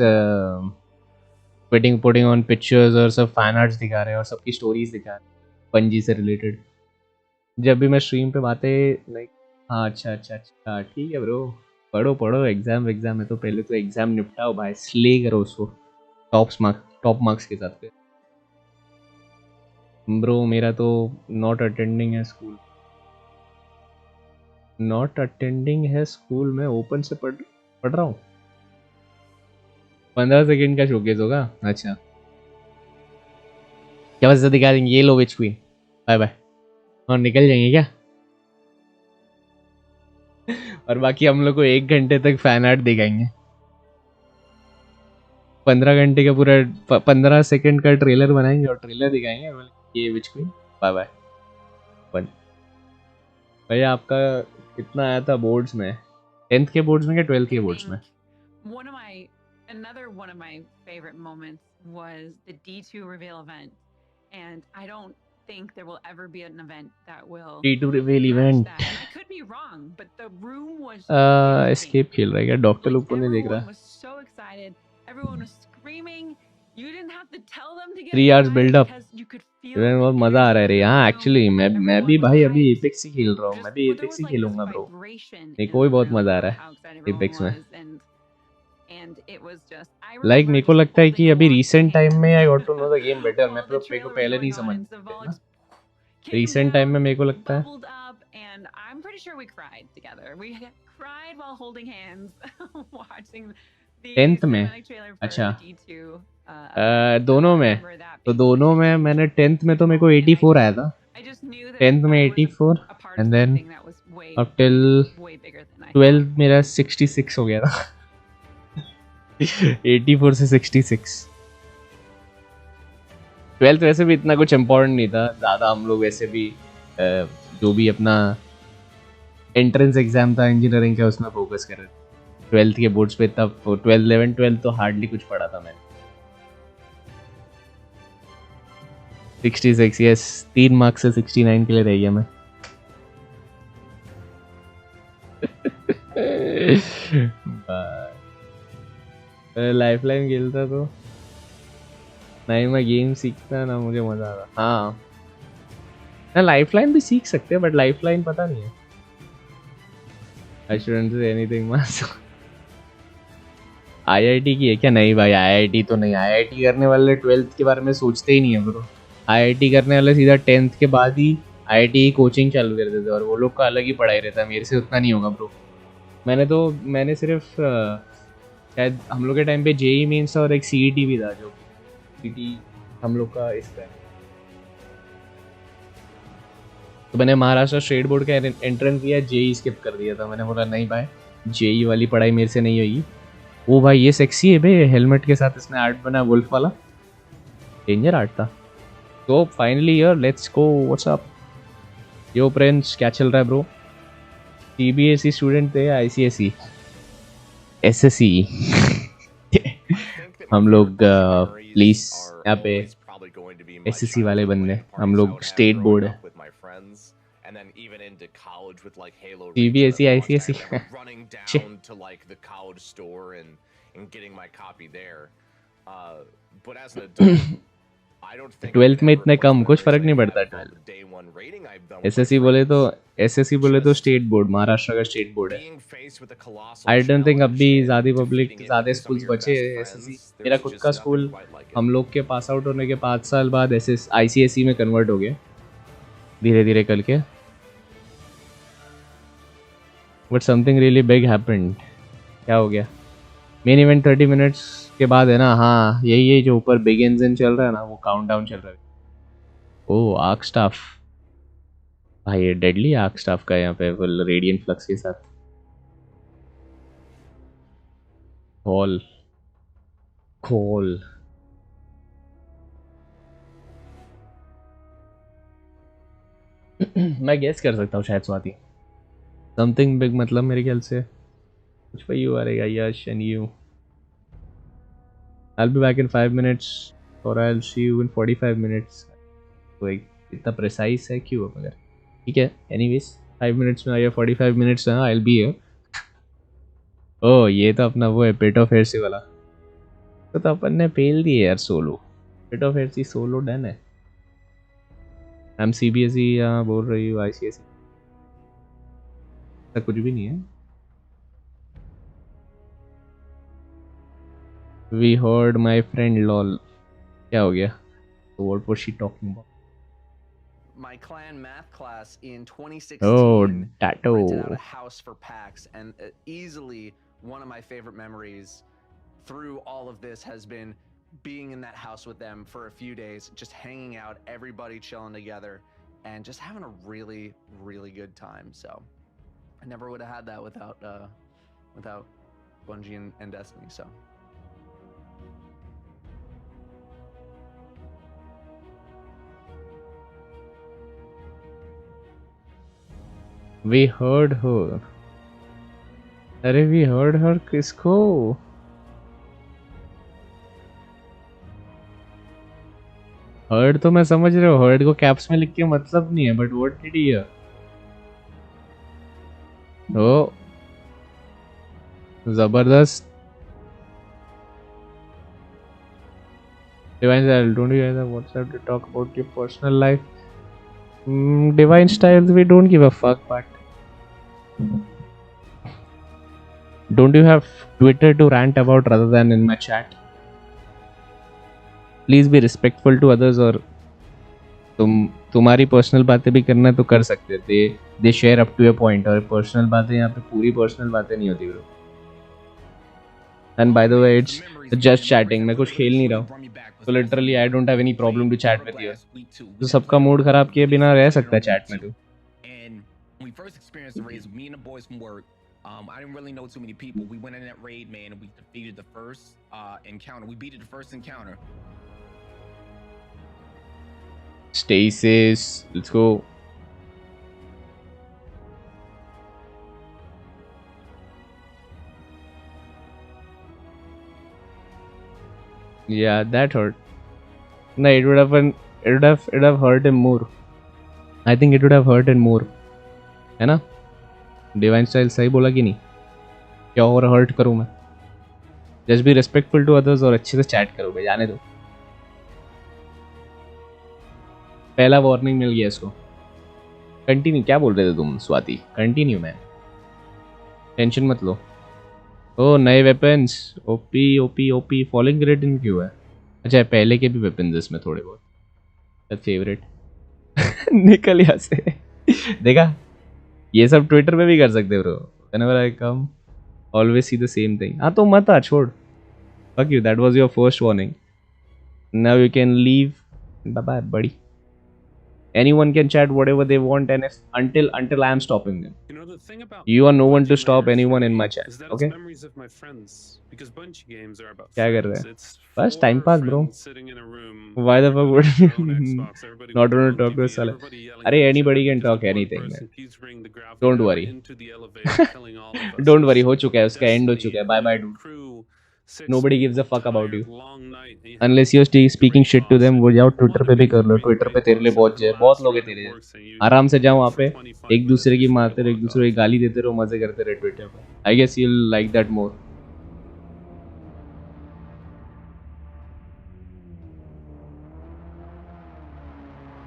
S1: putting on pictures और सब फैन आर्ट्स दिखा रहे हैं और सबकी स्टोरीज दिखा रहे हैं पंजी से रिलेटेड। जब भी मैं स्ट्रीम पे बातें लाइक हाँ अच्छा ठीक है ब्रो, पढ़ो एग्जाम है तो पहले तो एग्जाम निपटाओ भाई, स्ले करो उसको टॉप मार्क्स के साथ। ब्रो मेरा तो नॉट अटेंडिंग है स्कूल में ओपन से पढ़ रहा हूँ। 15 सेकंड का शोकेस होगा। अच्छा क्या बस दिखा देंगे, ये लो विच क्वीन, बाय बाय, और निकल जाएंगे क्या? और बाकी हम लोग को 1 घंटे तक फैन आर्ट दिखाएंगे। 15 सेकंड का ट्रेलर बनाएंगे और ट्रेलर दिखाएंगे। ये विच क्वीन, बाय बाय। भैया आपका कितना आया था बोर्ड्स में? 10th के बोर्ड्स में या 12th के बोर्ड्स में?
S13: Another one of my favorite moments was the D2 reveal event, and I don't think there will ever be an event that will
S1: D2 reveal event.
S13: that. And I could be wrong, but the room was
S1: escape खेल रहा है क्या? Doctor लोग को नहीं देख रहा।
S13: Everyone was so excited. Everyone was screaming. You didn't have to tell them to get
S1: 3 hours build up।
S13: because you could feel
S1: event बहुत मजा आ रहा है रे। हाँ एक्चुअली मैं भी भाई अभी एपेक्स ही खेल रहा हूँ। मैं भी एपेक्स ही खेलूंगा ब्रो। मेरे को भी बहुत मजा आ रहा है एपेक्स में। लाइक मेरे को लगता है कि अभी रिसेंट टाइम में I got to know the game better. मैं तो मेरे को पहले नहीं समझ ना, रिसेंट टाइम में मेरे को लगता है।
S13: and I'm pretty sure we cried together. We cried while holding hands watching the
S1: 10th में
S13: cinematic trailer for
S1: अच्छा
S13: D2
S1: दोनों में, तो दोनों में मैंने 10th में तो मेरे को 84 आया था। 10th में 84 एंड देन अप टिल 12 मेरा 66 हो गया था। 84 से 66। 12th वैसे भी इतना कुछ इम्पोर्टेंट नहीं था ज़्यादा। हम लोग वैसे भी जो भी अपना एंट्रेंस एग्जाम था इंजीनियरिंग का उसमें फोकस कर रहे थे। 12th के बोर्ड्स पे तब 12 तो हार्डली कुछ पढ़ा था मैंने। 66 यस, 3 मार्क्स से 69 के लिए रह गया मैं। लाइफलाइन खेलता तो नहीं, मैं गेम सीखता ना मुझे मजा आता। हाँ ना, लाइफलाइन भी सीख सकते हैं बट लाइफलाइन पता नहीं है। I shouldn't say anything mass. IIT की है क्या? नहीं भाई आईआईटी तो नहीं। आईआईटी करने वाले 12th के बारे में सोचते ही नहीं है ब्रो। आईआईटी करने वाले सीधा 10th के बाद ही आईआईटी की कोचिंग चालू कर देते और वो लोग का अलग ही पढ़ाई रहता है, मेरे से उतना नहीं होगा ब्रो। मैंने सिर्फ शायद हम लोग के टाइम पे जेई मीन्स और एक सीईटी भी था, जो सीईटी हम लोग का इसका है। तो मैंने महाराष्ट्र स्टेट बोर्ड का एंट्रेंस दिया, जेई स्किप कर दिया था। मैंने बोला नहीं भाई, जेई वाली पढ़ाई मेरे से नहीं होगी। ओ भाई ये सेक्सी है बे, हेलमेट के साथ इसने आर्ट बना, वुल्फ वाला डेंजर आर्ट था। तो फाइनली यार let's go, what's up yo friends, क्या चल रहा है ब्रो? सीबीएसई स्टूडेंट थे, आईसीएसई, एसएसई हम लोग प्लीज यहाँ पे एसएससी वाले बंदे, हम लोग स्टेट बोर्ड है। सीबीएसई आईसीएसई ट्वेल्थ में इतने कम कुछ फर्क नहीं पड़ता। ट्वेल्थ एसएससी बोले तो स्टेट बोर्ड, महाराष्ट्र का स्टेट बोर्ड है। आई डोंट थिंक अभी ज़्यादा स्कूल्स बचे एसएससी। मेरा खुद का स्कूल हम लोग के पास आउट होने के 5 साल बाद आईसीएसई में कन्वर्ट हो गया धीरे धीरे करके। But something really big happened. क्या हो गया? मेन इवेंट 30 मिनट्स के बाद है ना? हाँ यही जो ऊपर बिगिंस इन चल रहा है ना, वो काउंटडाउन चल रहा है। ओह आर्क स्टाफ भाई, ये डेडली आर्क स्टाफ का यहाँ पे फुल रेडिएंट फ्लक्स के साथ। खोल मैं गेस कर सकता हूँ शायद स्वाति। समथिंग बिग मतलब मेरे ख्याल से कुछ पे यू आ रहेगा, Yash and you. I'll be back in 5 minutes or I'll see you in 45 minutes। तो एक इतना प्रेसाइज है क्यों मगर ठीक है। एनीवेज 5 मिनट्स में आया, 45 मिनट्स है, I'll be here। ओह ये तो अपना वो है पेट ऑफ हेरसी वाला। तो अपन ने पेल दिए यार सोलो, पेट ऑफ हेरसी सोलो डन है। हम सीबीएसई यहाँ बोल रही हूँ, आईसीएसई तक कुछ भी नहीं है। We heard my friend lol। क्या हो गया? So what was she talking about?
S14: My clan math class in 2016
S1: Tato
S14: rented out a house for PAX, and easily one of my favorite memories through all of this has been being in that house with them for a few days, just hanging out, everybody chilling together, and just having a really, really good time. So I never would have had that without Bungie and Destiny. So.
S1: We heard her। अरे we heard her किसको? Heard तो मैं समझ रहा हूँ, heard को caps में लिख के मतलब नहीं है, but what did he hear? Oh जबरदस्त। Divine Style, don't you guys have WhatsApp to talk about your personal life? Divine Styles, we don't give a fuck, but don't you have Twitter to rant about rather than in my chat? Please be respectful to others। और तुम्हारी personal बातें भी करना तो कर सकते थे, they share up to a point. और पर्सनल बातें यहाँ पे पूरी पर्सनल बातें नहीं होती bro. And by the way it's just chatting, मैं कुछ खेल नहीं रहा हूँ, तो literally I don't have any problem to chat with you. तो सबका मूड खराब किए बिना रह सकता है चैट में तू।
S15: we first experienced the raids, me and the boys from work, I didn't really know too many people. We went in that raid, man, and we defeated the first encounter. We beat the first encounter.
S1: Stasis, let's go। Yeah, that hurt। No, it would have hurt him more। I think it would have hurt him more। है ना? Divine style सही बोला कि नहीं? क्या और hurt करूँ मैं? Just be respectful to others और अच्छे से चैट करो भाई, जाने दो। पहला वार्निंग मिल गया इसको। कंटिन्यू, क्या बोल रहे थे तुम स्वाति? कंटिन्यू मैन, टेंशन मत लो। ओ नए weapons, OP OP OP. Falling grade इन क्यों है? अच्छा पहले के भी वेपन्स इसमें थोड़े बहुत। फेवरेट निकल यहाँ से देखा ये सब ट्विटर पे भी कर सकते bro whenever I come always see the same thing हाँ तो मत आ छोड़ fuck you that was your first warning now you can leave bye bye buddy anyone can chat whatever they want and if until I am stopping them
S16: You know, the thing about
S1: you are no one to
S16: Bungie
S1: stop
S16: layers
S1: anyone
S16: for
S1: in
S16: me
S1: my chat
S16: is that it's
S1: okay
S16: memories of my friends because Bungie games are about
S1: क्या कर
S16: friends.
S1: रहे हैं
S16: It's
S1: बस
S16: four
S1: time pass bro
S16: friends sitting in a room.
S1: why the fuck would
S16: Everybody with their own Xbox, everybody
S1: not
S16: with their
S1: want
S16: own
S1: to talk to
S16: TV,
S1: us साले
S16: everybody yelling
S1: अरे
S16: at each
S1: anybody
S16: other
S1: can
S16: because
S1: talk
S16: the one
S1: anything man
S16: person keeps bringing the graphic
S1: don't
S16: card
S1: worry
S16: into the elevator, killing all of us.
S1: don't worry
S16: It's
S1: हो चुका है उसका end हो
S16: Destiny,
S1: चुका है
S16: and
S1: bye
S16: when
S1: bye
S16: your
S1: dude
S16: crew sits
S1: nobody
S16: through
S1: gives a
S16: a
S1: fuck about you
S16: tired, long night and you have
S1: unless you're speaking shit to them वो जाओ Twitter पे भी कर लो Twitter पे तेरे लिए बहुत लोग हैं तेरे जैसे आराम से जाओ वहाँ पे एक दूसरे की मारते रहो एक दूसरे की गाली देते रहो मजे करते रहो ट्विटर पे I guess you like that more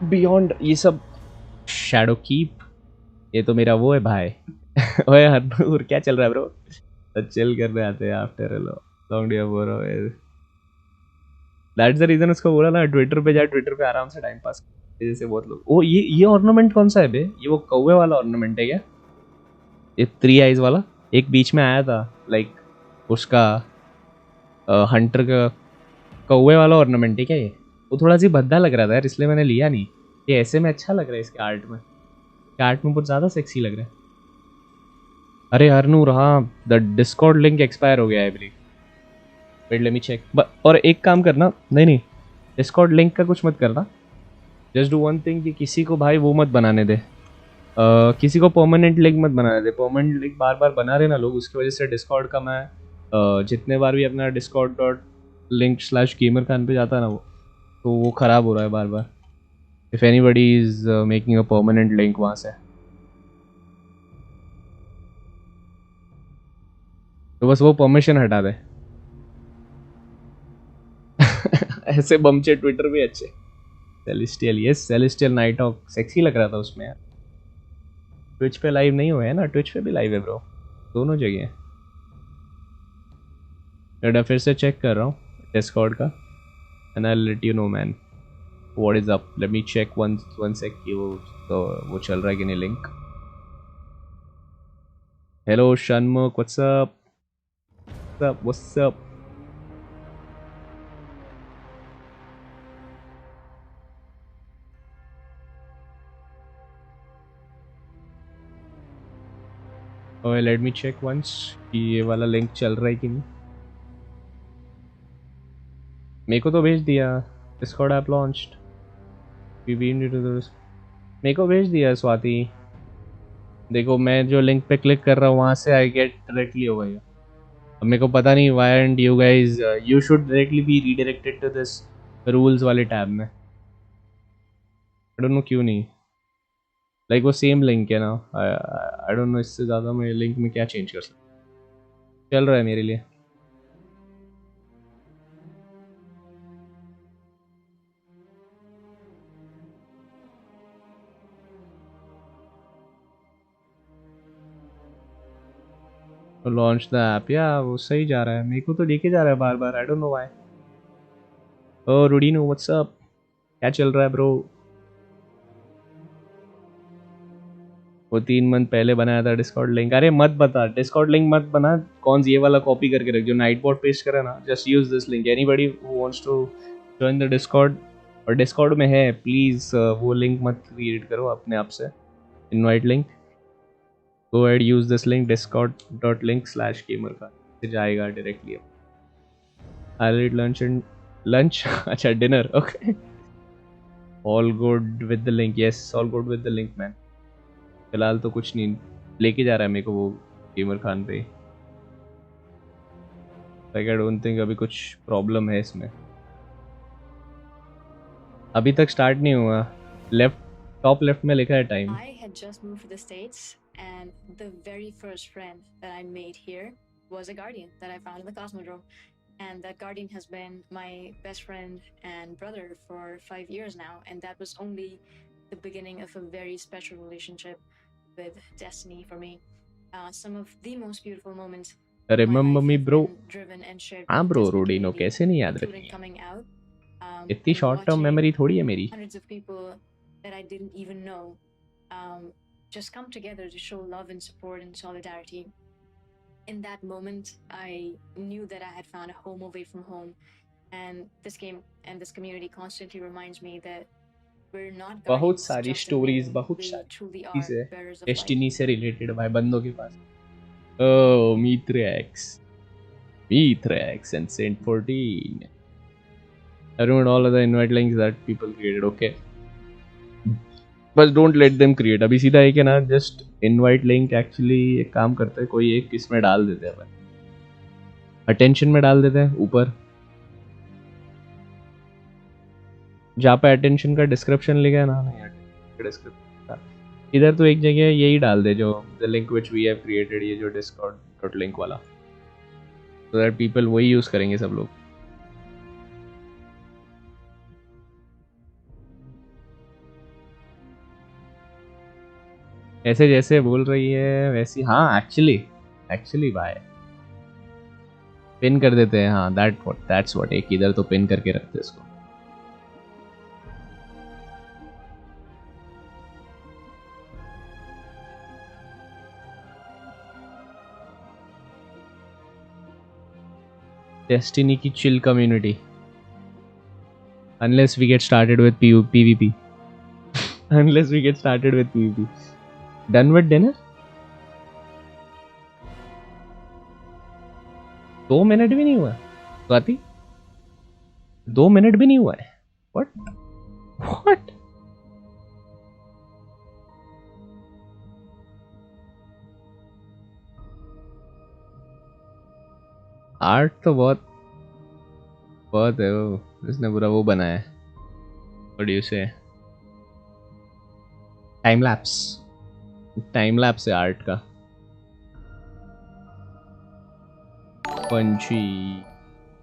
S1: beyond ये सब शैडो कीप ये तो मेरा वो है भाई ओए हरनूर क्या चल रहा है ब्रो तो चिल करने आते हैं after long day bro that's the reason उसको बोला ना ट्विटर पे जा ट्विटर पे आराम से टाइम पास जैसे बहुत लोग ओ ये ऑर्नामेंट कौन सा है बे ये वो कौवे वाला ऑर्नामेंट है क्या ये 3 आइज वाला एक बीच में आया था लाइक उसका हंटर का कौवे वाला ऑर्नामेंट है क्या ये वो थोड़ा सी भद्दा लग रहा था यार इसलिए मैंने लिया नहीं ये ऐसे में अच्छा लग रहा है इसके आर्ट में बहुत ज़्यादा सेक्सी लग रहा है अरे हरनूर हाँ द डिस्कॉर्ड लिंक एक्सपायर हो गया है believe wait let me check और एक काम करना नहीं डिस्कॉर्ड लिंक का कुछ मत करना जस्ट डू वन थिंग कि किसी को भाई वो मत बनाने दे किसी को परमानेंट लिंक मत बनाने दे परमानेंट लिंक बार बार बना रहे ना लोग उसकी वजह से डिस्कॉर्ड का मैं जितने बार भी अपना discord.link/GamerKhan पे जाता है ना वो तो वो ख़राब हो रहा है बार बार if anybody is making a permanent link वहाँ से तो बस वो परमिशन हटा दे ऐसे बमचे ट्विटर भी अच्छे celestial yes celestial night of sexy लग रहा था उसमें यार ट्विच पे लाइव नहीं हुआ है ना ट्विच पे भी लाइव है ब्रो दोनों जगह है फिर से चेक कर रहा हूँ डिस्कॉर्ड का and I let you know man what is up let me check one sec कि वो चल रहा है कि नहीं link hello Shanmukh what's up ओए लेट मी चेक वंस कि ये वाला लिंक चल रहा है कि नहीं मेरे को तो भेज दिया Discord app launched we been to this मेरे को भेज दिया स्वाति देखो मैं जो लिंक पे क्लिक कर रहा हूँ वहाँ से आई गेट डायरेक्टली हो गया अब मेरे को पता नहीं why and you guys you should directly be redirected to this rules वाले टैब में आई डोंट नो क्यों नहीं लाइक वो सेम लिंक है ना आई डोंट नो इससे ज़्यादा मैं लिंक में क्या चेंज कर सकता चल रहा है मेरे लिए लॉन्च द ऐप या वो सही जा रहा है मेरे को तो लेके जा रहा है बार बार I don't know why oh रूडीनो व्हाट्स अप क्या चल रहा है ब्रो वो 3 मंथ पहले बनाया था डिस्कॉर्ड लिंक अरे मत बता डिस्कॉर्ड लिंक मत बना कौन सी ये वाला कॉपी करके रख जो नाइट बोर्ड पेस्ट करे ना just use this link anybody who wants to join the Discord और डिस्कॉर्ड में है प्लीज़ वो लिंक मत क्रिएट करो अपने आप से invite link go ahead use this link discord.link/GamerKhan से जाएगा डायरेक्टली आई ईट लंच अच्छा dinner okay all good with the link yes all good with the link man फिलहाल तो कुछ नहीं लेके जा रहा है मेरे को वो GamerKhan पे आई डोंट थिंक अभी कुछ प्रॉब्लम है इसमें अभी तक स्टार्ट नहीं हुआ लेफ्ट टॉप लेफ्ट में लिखा है time
S17: I had just moved to the States, and the very first friend that I made here was a guardian that I found in the Cosmodrome. And that guardian has been my best friend and brother for 5 years now, and that was only the beginning of a very special relationship with Destiny for me. Some of the most beautiful moments
S1: remember me bro
S17: driven and shared
S1: हाँ
S17: with
S1: bro
S17: Destiny
S1: रूडीनो
S17: community,
S1: कैसे नहीं याद
S17: including
S1: रखेंगे
S17: coming out
S1: इतनी short term memory थोड़ी है मेरी.
S17: Hundreds of people that I didn't even know just come together to show love and support and solidarity. In that moment, I knew that I had found a home away from home, and this game and this community constantly reminds me that we're not
S1: बहुत
S17: guardians
S1: सारी
S17: just in
S1: stories,
S17: name.
S1: बहुत
S17: We
S1: सारी
S17: truly are
S1: चीजें
S17: bearers of light.
S1: Destiny से related भाई बंदों के पास. Oh, Mithrax and Saint 14. I removed all of the invite links that people created. Okay, but don't let them create. अभी सीधा एक है ना, just invite link actually एक काम करते हैं, कोई एक इसमें डाल देते हैं अपन, attention में डाल देते हैं ऊपर, जहाँ पे attention का description लिखा है ना, नहीं description का इधर तो एक जगह यही डाल दे, जो the link which we have created, ये जो discord link वाला, so that people वही यूज करेंगे सब लोग. ऐसे जैसे बोल रही है वैसी. हाँ एक्चुअली भाई पिन कर देते हैं. हाँ that's what, एक इधर तो पिन करके रखते हैं इसको. डेस्टिनी की chill community, unless we get started with PvP. Unless we get started with PvP. Done with dinner? 2 minute भी नहीं हुआ स्वाति, 2 मिनट भी नहीं हुआ है. What? आर्ट तो बहुत है वो, इसने पूरा वो बनाया है. What do you say? Time lapse है आर्ट का.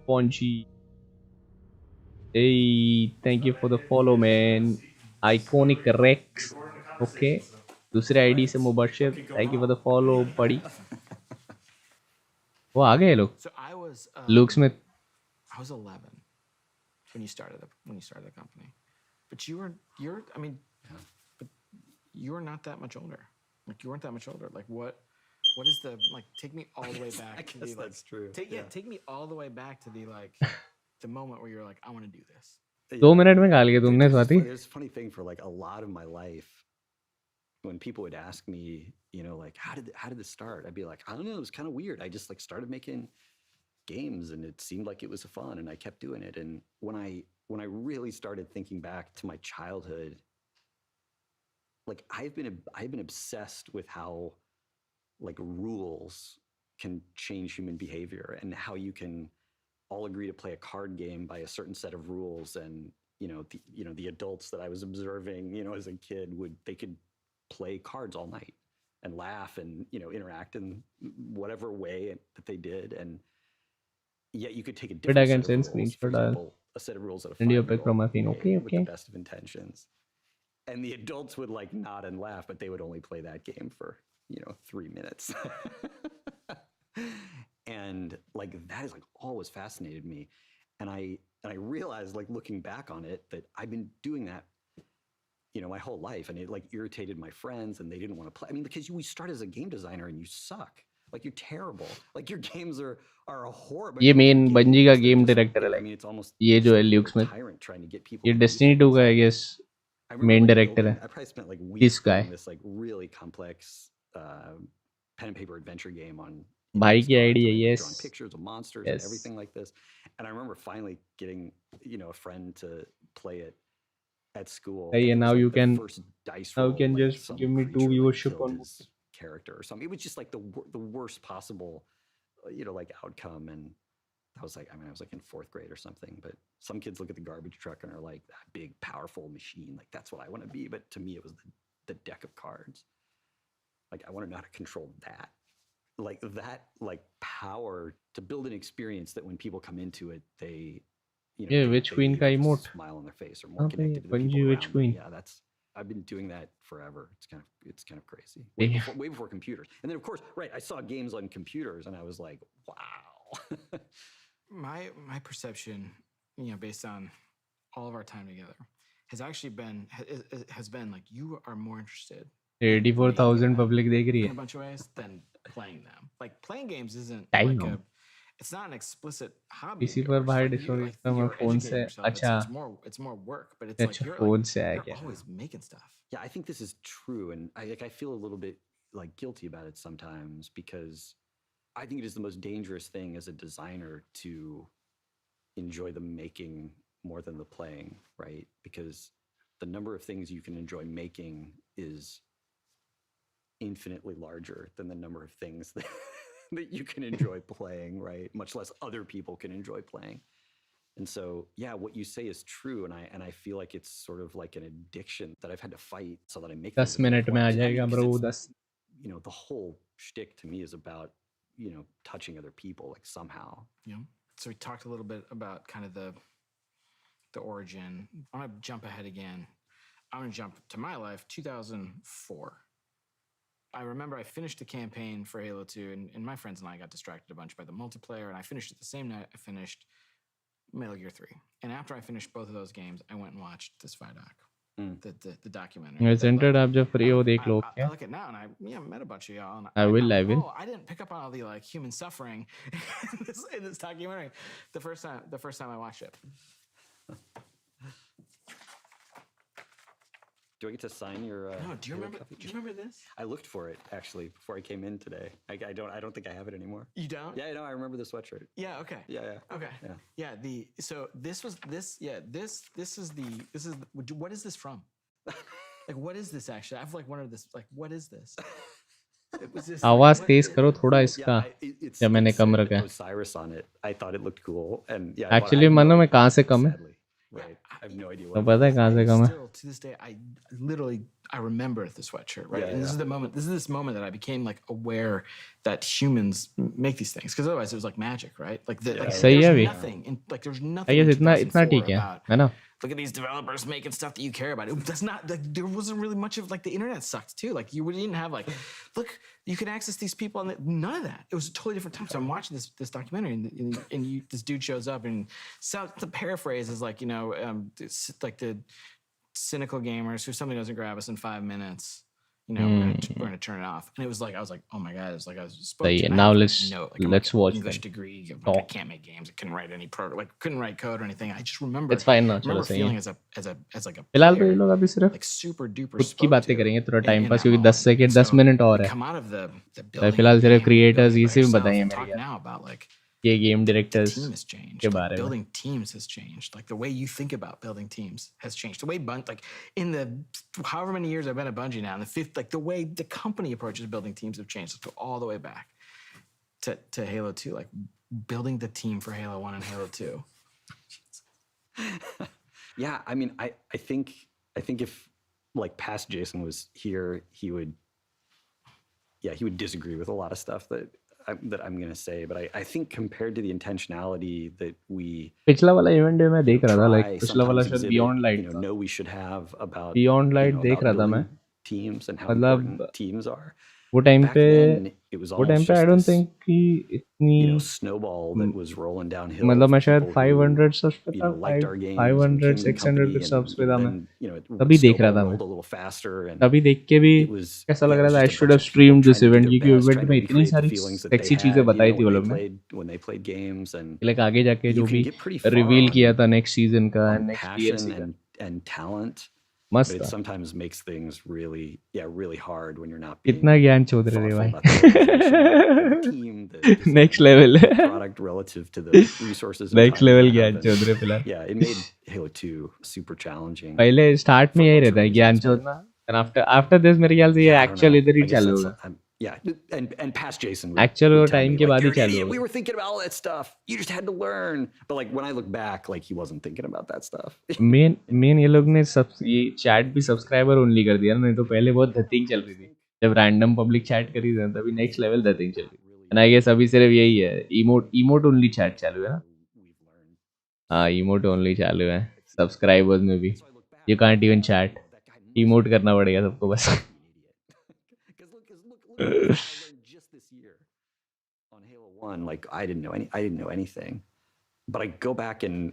S1: Ponchi. Hey, thank you for the follow man. Iconic Rex. Okay. दूसरे आईडी से Mubashir, thank you for the follow buddy. वो आ गए लोग. Luke Smith.
S18: I was 11 when you started the company, but you're I mean, but you were not that much older. Like you weren't that much older. Like what is the, like, take me all the way back.
S19: I guess that's true.
S18: Take me all the way back to the, like, the moment where you're like, I want to do this.
S1: 2 minute में गाल गए तुमने Swati.
S19: There's a funny thing for like a lot of my life. When people would ask me, you know, like, how did this start? I'd be like, I don't know. It was kind of weird. I just like started making games, and it seemed like it was fun, and I kept doing it. And when I really started thinking back to my childhood, like I've been obsessed with how like rules can change human behavior, and how you can all agree to play a card game by a certain set of rules. And the adults that I was observing, as a kid, they could play cards all night and laugh and interact in whatever way that they did, and yet you could take a different set of rules. For example, a set of rules that a 5-year-old with the best of intentions, and the adults would like nod and laugh, but they would only play that game for 3 minutes. And like that is like always fascinated me, and I realized, like, looking back on it, that I've been doing that my whole life, and it like irritated my friends, and they didn't want to play. I mean, because we start as a game designer and you suck, like you're terrible, like your games are a horrible.
S1: ये main Bungie का game director है, like ये जो है Luke Smith, ये Destiny 2 का I guess main director है.
S19: I probably spent like
S1: this
S19: weeks
S1: guy.
S19: doing this like really complex pen and paper adventure game on
S1: भाई की idea,
S19: drawing
S1: yes,
S19: pictures of monsters
S1: yes.
S19: and everything like this. And I remember finally getting a friend to play it at school.
S1: Hey,
S19: and it
S1: and
S19: was,
S1: now
S19: like,
S1: you
S19: the
S1: can
S19: first dice
S1: now you
S19: roll,
S1: can
S19: like,
S1: just
S19: some
S1: give me 2
S19: creature, like,
S1: viewership
S19: killed
S1: on
S19: his character or something. It was just like the worst possible like outcome. And I was like in 4th grade or something. But some kids look at the garbage truck and are like, that big powerful machine, like that's what I want to be. But to me, it was the deck of cards. Like I want to know how to control that. Like that, like power to build an experience that when people come into it, they
S1: Yeah, Witch Queen का
S19: leave with a
S1: emote.
S19: smile on their face, or more
S1: हाँ भाई,
S19: connected to the
S1: Bungie
S19: people
S1: Witch
S19: around them.
S1: Queen.
S19: Yeah, I've been doing that forever. It's kind of crazy.
S1: Yeah.
S19: Way before computers. And then of course, right, I saw games on computers, and I was like, wow.
S18: My perception, based on all of our time together has actually been has been like you are more interested
S1: 84,000 public देख रही
S18: in
S1: है.
S18: a bunch of ways than playing them. Like playing games isn't
S1: Damn.
S18: like a it's not an explicit hobby of
S1: इसी पर
S18: yours.
S1: भाई
S18: Like,
S1: discovery
S18: like
S1: मैं
S18: you're
S1: phone से
S18: educating yourself.
S1: अच्छा
S18: It's more work, but it's like
S1: अच्छा
S18: you're
S1: phone
S18: like
S1: से आया
S18: you're
S1: क्या?
S18: always making stuff.
S19: Yeah, I think this is true, and I feel a little bit like guilty about it sometimes because I think it is the most dangerous thing as a designer to enjoy the making more than the playing, right? Because the number of things you can enjoy making is infinitely larger than the number of things that you can enjoy playing, right? Much less other people can enjoy playing. And so, yeah, what you say is true, and I feel like it's sort of like an addiction that I've had to fight so that I make
S1: 10 minute में आ जाएगा bro 10.
S19: You know, the whole shtick to me is about, you know, touching other people like somehow.
S18: Yeah. So we talked a little bit about kind of the origin. I'm gonna jump ahead again. I'm gonna jump to my life, 2004. I remember I finished the campaign for Halo 2, and my friends and I got distracted a bunch by the multiplayer, and I finished it the same night I finished Metal Gear 3. And after I finished both of those games, I went and watched this Vidoc, the documentary.
S1: Isn't it? आप जब free हो देख लो
S18: I
S1: क्या?
S18: look at now, and I met a bunch of y'all. And
S1: I will.
S18: I'm like, oh, I didn't pick up on all the like human suffering in this documentary the first time I watched it.
S19: Do I get to sign your?
S18: No. Do you remember this?
S19: I looked for it actually before I came in today. I don't think I have it anymore.
S18: You don't?
S19: Yeah, no, I remember the sweatshirt.
S18: Yeah. Okay.
S19: Yeah.
S18: Okay.
S19: Yeah.
S18: So this is what is this from? Like, what is this actually? I've like wondered this. Like, what is this? It was just
S1: आवाज तेज करो थोड़ा इसका. जब मैंने कम रखा है.
S19: Osiris on it. I thought it looked cool, and yeah.
S1: Actually, मानो मैं कहाँ से कम है?
S19: Right. I have no idea.
S1: तो पता है कहाँ से कम है?
S18: Still, to this day, I remember the sweatshirt, right?
S19: Yeah,
S18: and this is the moment. This is this moment that I became like aware that humans make these things, because otherwise it was like magic, right? Like,
S1: सही है
S18: there's
S1: भी.
S18: nothing, like there's
S1: I
S18: nothing.
S1: guess
S18: in
S1: इतना
S18: 2004
S1: ठीक है,
S18: about,
S1: है ना?
S18: Look at these developers making stuff that you care about. That's not like there wasn't really much of like the internet sucked too. Like you didn't have like, look, you can access these people, and none of that. It was a totally different time. So I'm watching this documentary, and this dude shows up, and so the paraphrase is like, you know, it's like the cynical gamers who something doesn't grab us in 5 minutes. You know, we're gonna turn it off. And it was like, I was like, oh my god, it's like I was spoke to.
S1: Now let's watch
S18: English
S1: them.
S18: degree. I can't make games. I couldn't write any couldn't write code or anything. I just remember.
S1: It's fine now.
S18: I remember
S1: चलो सही
S18: feeling
S1: है.
S18: as like a
S1: फिलहाल तो
S18: player,
S1: ये लोग अभी सिर्फ
S18: like super duper
S1: खुद की बातें करेंगे थोड़ा टाइम
S18: in
S1: पास,
S18: that
S1: क्योंकि 10
S18: moment.
S1: सेकंड 10
S18: So,
S1: मिनट और
S18: we
S1: है.
S18: come out of the
S1: तो
S18: building
S1: फिलहाल सिर्फ
S18: game,
S1: क्रिएटर्स
S18: building
S1: इसी में
S18: by
S1: बताइए
S18: ourselves,
S1: मेरे
S18: talk
S1: यार.
S18: now about like
S1: ये game
S18: the
S1: directors
S18: team has changed.
S1: के
S18: Like,
S1: बारे में.
S18: building teams has changed. Like the way you think about building teams has changed. The way like in the however many years I've been at Bungie now, in the fifth, like the way the company approaches building teams have changed. Let's go all the way back to Halo 2, like building the team for Halo 1 and Halo 2.
S19: Yeah, I mean, I think if like past Jason was here, he would disagree with a lot of stuff that I'm going to say, but I think compared to the intentionality that we
S1: पिछला वाला event मैं देख रहा था,
S19: try
S1: like पिछला वाला
S19: sometimes
S1: शायद
S19: exhibit,
S1: beyond
S19: you
S1: light
S19: know,
S1: था.
S19: know we should have about
S1: beyond
S19: you
S1: light
S19: know,
S1: देख
S19: about
S1: रहा था मैं.
S19: building teams and how
S1: मतलब
S19: important teams are.
S1: वो टाइम
S19: Back
S1: पे
S19: then, it was
S1: I
S19: almost
S1: don't
S19: just this,
S1: think कि इतनी
S19: you know, snowball that was rolling downhill.
S1: मतलब
S19: of
S1: मैं शायद
S19: people who,
S1: 500 सब्स पे
S19: you
S1: था,
S19: know, liked our games, and
S1: 500
S19: came to the
S1: 600
S19: company,
S1: कुछ subs पे
S19: and
S1: था मैं.
S19: then, you know,
S1: तभी देख रहा
S19: snowball
S1: था मैं.
S19: rolled a little faster, and
S1: तभी देख के भी
S19: it was
S1: कैसा
S19: yeah,
S1: लग
S19: it
S1: रहा
S19: was
S1: था. I
S19: just a
S1: should
S19: bunch
S1: have
S19: of people
S1: streamed this
S19: trying to do
S1: event,
S19: their
S1: क्योंकि
S19: best,
S1: इवेंट
S19: trying to
S1: में इतनी
S19: recreate the
S1: सारी
S19: feelings that they
S1: सेक्सी चीजें
S19: had, you
S1: बताई
S19: know,
S1: थी वो
S19: when
S1: लोग
S19: they
S1: ने.
S19: played games, and
S1: लाइक आगे जाके
S19: you
S1: जो भी
S19: can get pretty far
S1: reveal
S19: on
S1: किया था नेक्स्ट सीजन का, नेक्स्ट
S19: passion
S1: DLC का,
S19: and talent.
S1: मस्त
S19: But it
S1: था.
S19: sometimes makes things really hard when you're not
S1: कितना
S19: being
S1: ज्ञान चौधरी रे
S19: thoughtful
S1: भाई.
S19: about the organization, the team, the design,
S1: next level
S19: the product relative to the resources and
S1: next
S19: time you
S1: level
S19: have,
S1: ज्ञान
S19: and
S1: Chaudhary फिलहाल.
S19: yeah, it made Halo 2 super challenging
S1: पहले start में
S19: for a
S1: यही
S19: bunch of
S1: रहता है ज्ञान
S19: reasons, but
S1: Chaudhary, and after this मेरे ख्याल से ये
S19: yeah, I don't
S1: actual
S19: know.
S1: इधर ही
S19: I guess
S1: चालू
S19: that's
S1: होगा.
S19: yeah, and past Jason would,
S1: actual वो
S19: would tell
S1: टाइम
S19: me
S1: के
S19: like,
S1: बाद ही
S19: you're an
S1: चालू
S19: idiot.
S1: होगा.
S19: We were thinking about all that stuff. You just had to learn. But like when I look back, like he wasn't thinking about that stuff.
S1: Main ये लोग ने सब ये chat भी subscriber only कर दिया ना, नहीं तो पहले बहुत धतिंग चल रही थी. जब रैंडम पब्लिक चैट करी थी तभी नेक्स्ट लेवल धतिंग चल रही. एंड आई गेस अभी सिर्फ यही है, इमोट ओनली चैट चालू है ना. हाँ, इमोट ओनली चालू है सब्सक्राइबर्स में भी. You can't even chat, emote करना पड़ेगा सबको बस.
S19: Just this year on Halo 1, like I didn't know anything. But I go back and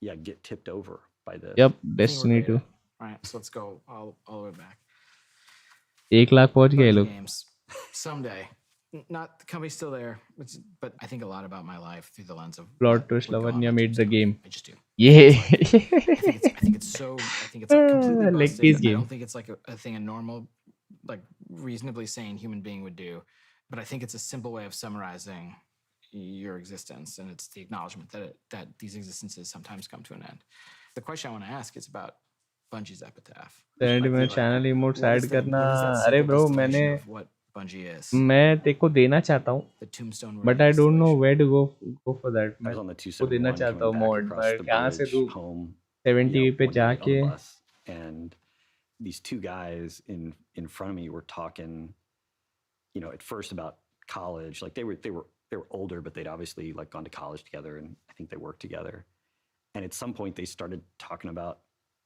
S19: yeah, get tipped over by this.
S1: Yep,
S18: I think we're
S1: Destiny
S18: beta.
S1: 2.
S18: All right, so let's go all the way back.
S1: 1 lakh पहुंच गए
S18: Bungie
S1: लोग.
S18: games someday. Not the company's still there, but I think a lot about my life through the lens of
S1: Plot twist,
S18: would go on
S1: Lavanya
S18: my
S1: made the
S18: tombstone.
S1: game.
S18: I just do.
S1: Yeah.
S18: I think it's completely
S1: Leg
S18: busted.
S1: piece
S18: I
S1: game.
S18: don't think it's like a thing a normal, like reasonably sane human being would do. But I think it's a simple way of summarizing your existence, and it's the acknowledgement that these existences sometimes come to an end. The question I want to ask is about Bungie's epitaph.
S1: Send में channel emotes
S18: What
S1: add
S18: is that
S1: करना.
S18: simple
S1: अरे bro,
S18: distillation of what Bungie is?
S1: मैं तेरे को देना चाहता हूँ.
S18: The tombstone
S1: But I don't know where to go for that.
S19: I was on the
S1: मैं को देना
S19: 271
S1: चाहता हूँ
S19: coming back
S1: mod.
S19: across
S1: मैं
S19: the
S1: कहाँ से
S19: bridge
S1: दूँ?
S19: home,
S1: 70 पे
S19: one night on
S1: जाके.
S19: the bus, and these two guys in front of me were talking, at first about college. Like they were older, but they'd obviously like gone to college together, and I think they worked together. And at some point, they started talking about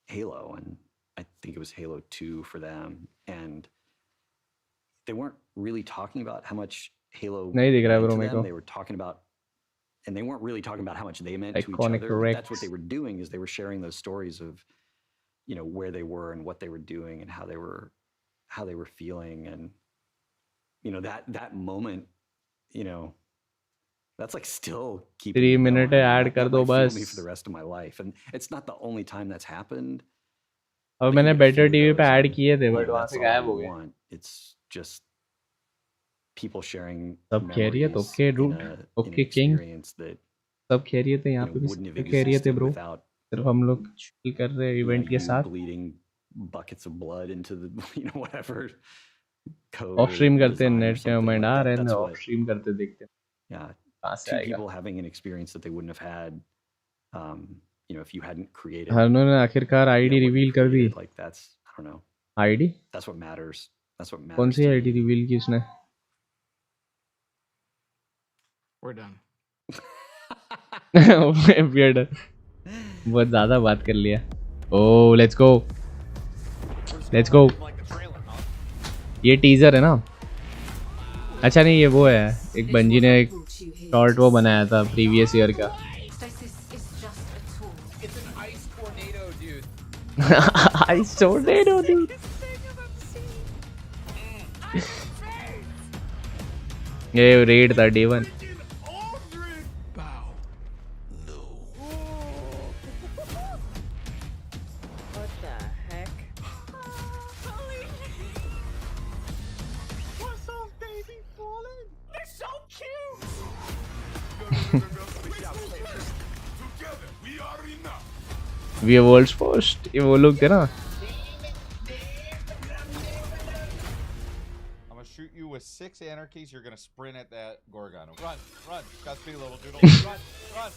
S19: Halo, and I think it was Halo 2 for them. And they weren't really talking about how much Halo
S1: नहीं दिख रहा है
S19: meant
S1: bro
S19: to
S1: मेरे
S19: them.
S1: को.
S19: They were talking about, and they weren't really talking about how much they meant to each
S1: Iconic
S19: other. But that's what
S1: Rex.
S19: they were doing, is they were sharing those stories of, where they were and what they were doing and how they were feeling. And that moment, that's like still keeping
S1: 3
S19: me
S1: minute
S19: going.
S1: add
S19: That
S1: कर दो
S19: might fuel
S1: बस.
S19: me for the rest of my life. And it's not the only time that's happened.
S1: और
S19: but
S1: मैंने
S19: you get a
S1: better
S19: few of
S1: TV पे
S19: those,
S1: add
S19: and,
S1: किए थे but वहाँ
S19: that's
S1: से
S19: all
S1: गायब
S19: we
S1: हो गए.
S19: want. It's just people sharing
S1: सब खैरियत.
S19: memories
S1: Okay
S19: in
S1: dude.
S19: an
S1: Okay king.
S19: experience that
S1: सब खैरियत है यहाँ पे भी.
S19: wouldn't have
S1: सब खैरियत है
S19: existed
S1: bro.
S19: without
S1: सिर्फ हम लोग chill कर रहे हैं इवेंट के
S19: you
S1: साथ.
S19: bleeding buckets of blood into the whatever code
S1: of
S19: or
S1: stream करते हैं
S19: design or
S1: नेट
S19: something
S1: में
S19: like
S1: आ
S19: that.
S1: रहे हैं
S19: That's
S1: ऑफ
S19: what,
S1: स्ट्रीम करते देखते हैं.
S19: yeah,
S1: कहाँ से
S19: two
S1: आएगा?
S19: people having an experience that they wouldn't have had, if you hadn't created.
S1: हरनों ने आखिरकार आईडी
S19: what you
S1: रिवील कर दी.
S19: created. Like that's, I don't know.
S1: ID?
S19: That's what matters. That's what
S1: कौन
S19: matters
S1: see
S19: to
S1: ID
S19: me.
S1: Reveal की उसने?
S18: We're done.
S1: Weird. बहुत ज़्यादा बात कर लिया. Oh, let's go. Let's go. ये टीजर है ना? अच्छा नहीं, ये वो है. एक बंजी ने एक शॉर्ट वो बनाया था प्रीवियस ईयर का. Ice tornado, dude. ये रेड था day 1.
S4: What the heck?
S20: What's up, baby? Falling? They're so cute. Together, we are enough.
S1: We are world's first. ये वो लोग थे ना.
S21: I'm gonna shoot you with 6 anarchies. You're gonna sprint at that Gorgon. Run, run. Godspeed, little doodle. Run, run.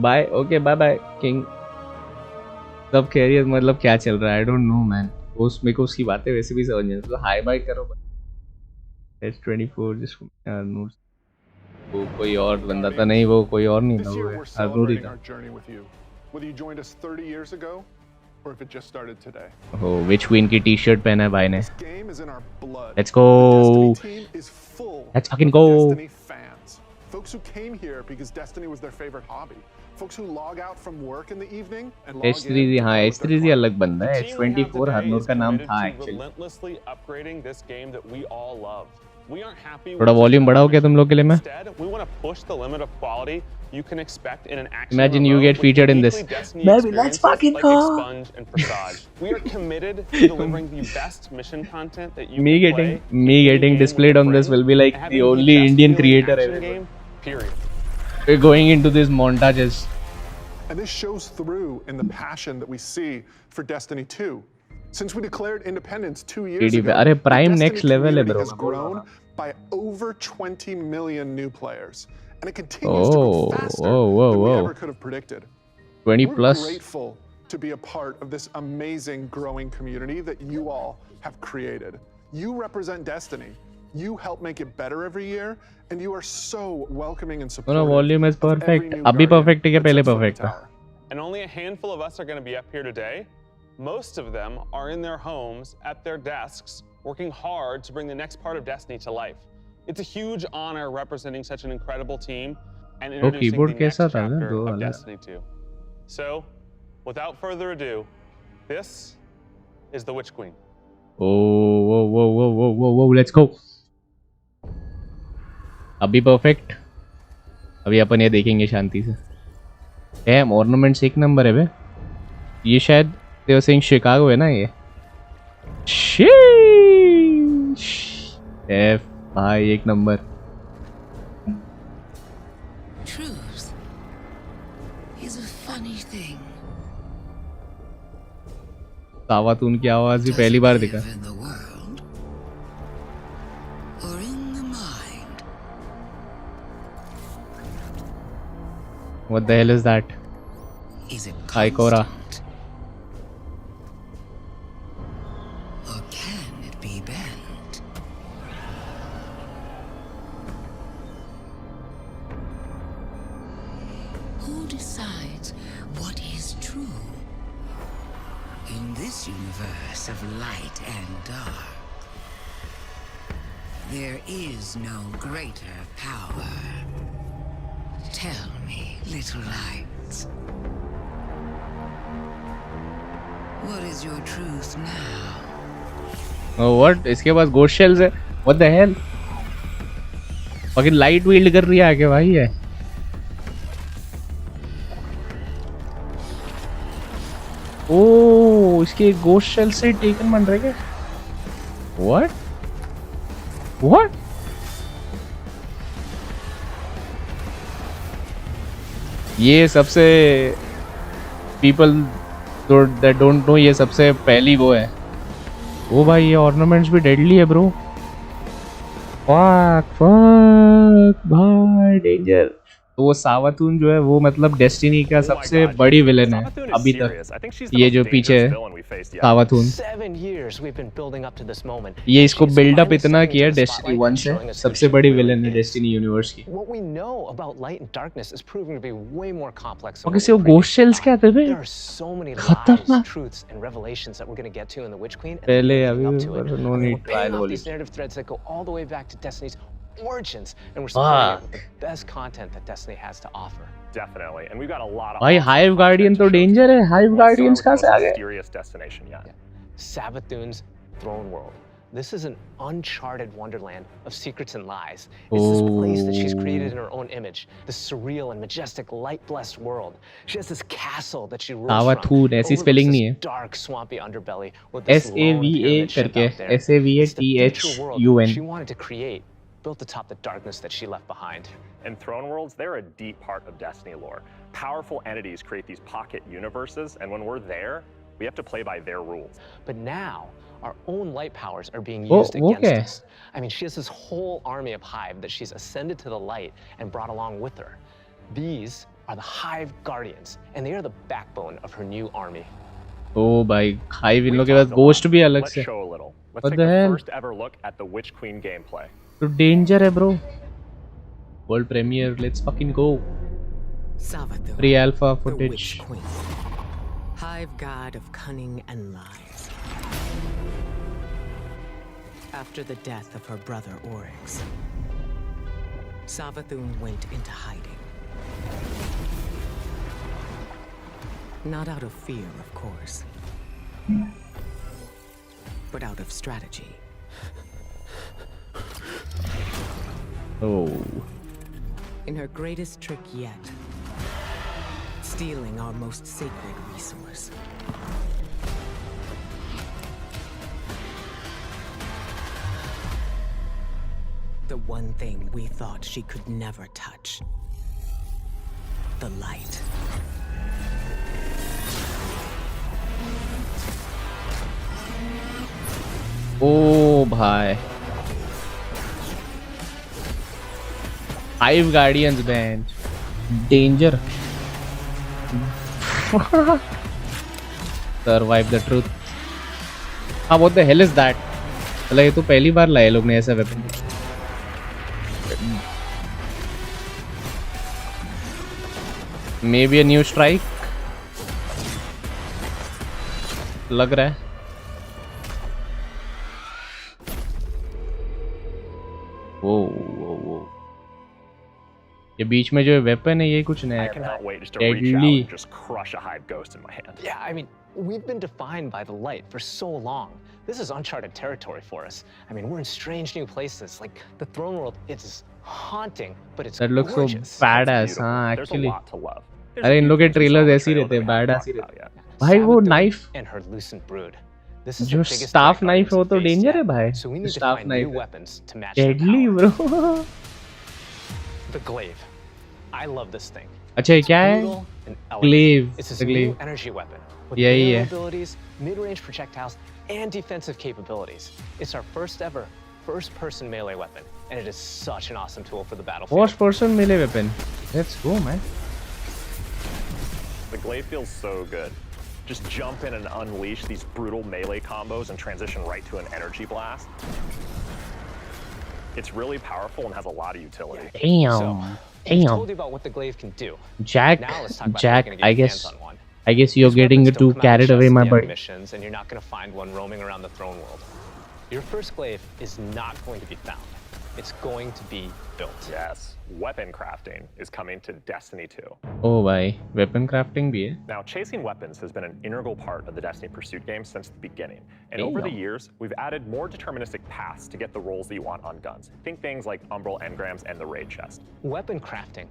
S1: Bye. Okay, bye bye, King. सब खैरियत. मतलब क्या चल रहा है? I don't know, man. मेरे को उसकी बातें वैसे भी समझ नहीं आती. तो हाई बाय करो. S24 जिसको नोट्स. वो कोई और बंदा था नहीं, वो कोई और नहीं था, वो अरूरी था.
S22: Whether you joined us 30 years ago or if it just started today.
S1: Oh, which queen की टी-शर्ट पहना है भाई ने?
S22: This game is in our blood.
S1: Let's go.
S22: The Destiny team is full
S1: Let's fucking
S22: of
S1: go.
S22: Destiny fans. Folks who came here because Destiny was their favorite hobby. Folks who log out from work in the evening and log in.
S1: H3Z हाँ, H3Z अलग बंदा है. H24 Harnoor का नाम था actually.
S23: Relentlessly upgrading this game that we all love. We aren't happy.
S1: थोड़ा volume बढ़ाओ क्या तुम लोग के लिए मैं?
S23: Instead, we want to push the limit of quality you can expect in an action.
S1: Imagine you get featured in this. Baby, let's fucking go.
S23: Like Expunge and Presage. We are committed to delivering the best mission content that you can play.
S1: Me getting displayed on this will be like the only Indian creator ever.
S23: Game, period.
S1: We're going into these montages.
S22: And this shows through in the passion that we see for Destiny 2. Since we declared independence 2 years ago,
S1: अरे
S22: the
S1: Prime
S22: Destiny
S1: next level है
S22: community
S1: bro.
S22: has grown by over 20 million new players, and it continues to go faster than we ever could have predicted.
S1: 20
S22: We're
S1: plus.
S22: grateful to be a part of this amazing growing community that you all have created. You represent Destiny. You help make it better every year, and you are so welcoming and supportive.
S1: No, volume is
S22: of every
S1: perfect.
S22: new
S1: अभी
S22: Guardian
S1: perfect है क्या
S22: that
S1: पहले
S22: sets foot in
S1: perfect था?
S22: tower.
S23: And only a handful of us are going to be up here today. Most of them are in their homes, at their desks, working hard to bring the next part of Destiny to life. It's a huge honor representing such an incredible team, and
S1: तो
S23: introducing
S1: keyboard
S23: the
S1: कैसा
S23: next
S1: था ना
S23: chapter
S1: दो
S23: of
S1: वाला?
S23: Destiny 2. So, without further ado, this is the Witch Queen.
S1: वो let's go. अभी perfect. अभी अपन ये देखेंगे शांति से. डैम ऑर्नामेंट्स एक नंबर है बे. ये शायद दे वर सेइंग शिकागो है ना ये. शीश. एफ भाई एक number.
S2: Truth is a funny thing.
S1: सावातून की आवाज भी पहली बार दिखा.
S2: In the world or in the mind.
S1: What the hell is that?
S2: Is it
S1: Hi Cora.
S2: or can it be bent? Who decides what is true? In this universe of light and dark, there is no greater power. Tell me, little lights. What is your truth now?
S1: Oh what? इसके पास ghost shells है. What the hell? fucking light wield कर रही है आगे भाई है. ओह इसके ghost shell से टेकन बन रहे क्या? What? What? ये सबसे people that don't know ये सबसे पहली वो है. ओ भाई ये ऑर्नामेंट्स भी डेडली है ब्रो. फक भाई डेंजर. तो वो सावातून जो है वो मतलब डेस्टिनी का सबसे बड़ी विलन है अभी तक. ये जो पीछे है सावातून, ये इसको बिल्डअप इतना किया डेस्टिनी 1 से. सबसे बड़ी विलन है डेस्टिनी यूनिवर्स की. और किसी वो गोस्ट शेल्स क्या थे बे? खतरनाक. पहले अभी no need trial volume.
S3: origins, and we're supporting it with the best content that Destiny has to offer.
S5: Definitely, and we've got a lot of.
S1: भाई हाइव गार्डियन तो डेंजर है. हाइव गार्डियंस कहाँ से आ गए?
S5: Mysterious destination, yeah.
S3: Savathun's throne world. This is an uncharted wonderland of secrets and lies. It's this place that she's created in her own image, this surreal and majestic light-blessed world. She has this castle that she rules
S1: Savathun, ऐसी spelling नहीं है.
S3: Dark, swampy underbelly with this lone pyramid ship out there.
S1: SAVATHUN.
S3: She wanted to create, built atop the darkness that she left behind.
S5: And throne worlds, they're a deep part of Destiny lore. Powerful entities create these pocket universes, and when we're there, we have to play by their rules.
S3: But now, our own light powers are being used against us. I mean, she has this whole army of Hive that she's ascended to the light and brought along with her. These are the Hive Guardians, and they are the backbone of her new army.
S1: Oh, भाई Hive इन लोगों के पास ghost भी अलग से.
S5: Let's show a little. Let's take the first ever look at the Witch Queen gameplay.
S1: तो danger है bro. World premiere, let's fucking go. Free alpha footage.
S2: Hive god of cunning and lies. After the death of her brother Oryx, Savathun went into hiding. Not out of fear, of course, but out of strategy.
S1: Oh.
S2: In her greatest trick yet, stealing our most sacred resource. The one thing we thought she could never touch. The light.
S1: Oh भाई. Hive Guardians band. Danger. Survive the truth. हाँ what the hell is that? मतलब ये तो पहली बार लाए लोग ने ऐसा weapon. Maybe a new strike. लग रहा है. Whoa, whoa, whoa. ये बीच में जो weapon है ये कुछ नया
S5: I
S1: है.
S5: cannot wait just to reach out
S1: Deadly.
S5: and just crush a hive ghost in my hand.
S3: Yeah, I mean, we've been defined by the light for so long. This is uncharted territory for us. I mean, we're in strange new places. Like the throne world, it's haunting, but it's
S1: That looks so
S3: gorgeous.
S1: badass. हाँ,
S5: There's a
S1: actually.
S5: lot to love.
S1: अरे इन लोग के trailers ऐसे ही रहते हैं, badass ही रहते हैं. भाई वो knife.
S3: And her lucent brood. This is
S1: जो
S3: the biggest
S1: staff
S3: threat
S1: knife है वो तो
S3: Guardians
S1: danger
S3: have
S1: है
S3: faced
S1: भाई.
S3: yet. So we need to
S1: Staff
S3: find
S1: knife
S3: new
S1: है.
S3: weapons to match their
S1: Deadly bro.
S3: The glaive. I love this thing.
S1: अच्छा ये
S3: It's
S1: क्या है?
S3: brutal and elegant.
S1: Glaive.
S3: It's this
S1: The
S3: new
S1: glaive.
S3: energy weapon with
S1: यही
S3: aerial
S1: है.
S3: abilities, mid-range projectiles, and defensive capabilities. It's our first ever first-person melee weapon, and it is such an awesome tool for the battlefield.
S1: First person melee weapon. Let's go, man.
S5: The glaive feels so good. Just jump in and unleash these brutal melee combos and transition right to an energy blast. It's really powerful and has a lot of utility.
S1: Damn.
S3: I've
S1: Damn.
S3: told you about what the glaive can do.
S1: Jack.
S3: Now let's talk about
S1: Jack.
S3: how you're gonna
S1: I
S3: get your
S1: guess.
S3: hands on one.
S1: I guess you're
S3: These
S1: getting
S3: weapons
S1: too
S3: don't come out
S1: carried
S3: just
S1: away,
S3: in
S1: my
S3: the
S1: buddy.
S3: missions, and you're not going to find one roaming around the throne world. Your first glaive is not going to be found. It's going to be built.
S5: Yes, weapon crafting is coming to Destiny 2.
S1: Oh भाई, weapon crafting भी है.
S5: Now, chasing weapons has been an integral part of the Destiny Pursuit game since the beginning. And over the
S1: Damn.
S5: years, we've added more deterministic paths to get the rolls that you want on guns. Think things like Umbral engrams and the raid chest.
S3: Weapon crafting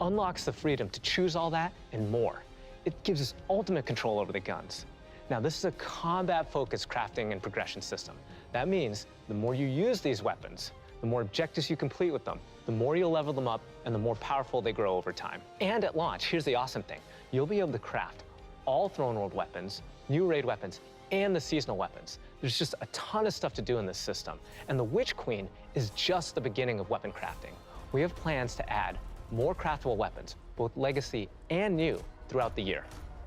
S3: unlocks the freedom to choose all that and more. It gives us ultimate control over the guns. Now, this is a combat-focused crafting and progression system. That means the more you use these weapons, the more objectives you complete with them, the more you'll level them up, and the more powerful they grow over time. And at launch, here's the awesome thing. You'll be able to craft all Throne World weapons, new raid weapons, and the seasonal weapons. There's just a ton of stuff to do in this system. And the Witch Queen is just the beginning of weapon crafting. We have plans to add more craftable weapons, both legacy and new, throughout the year.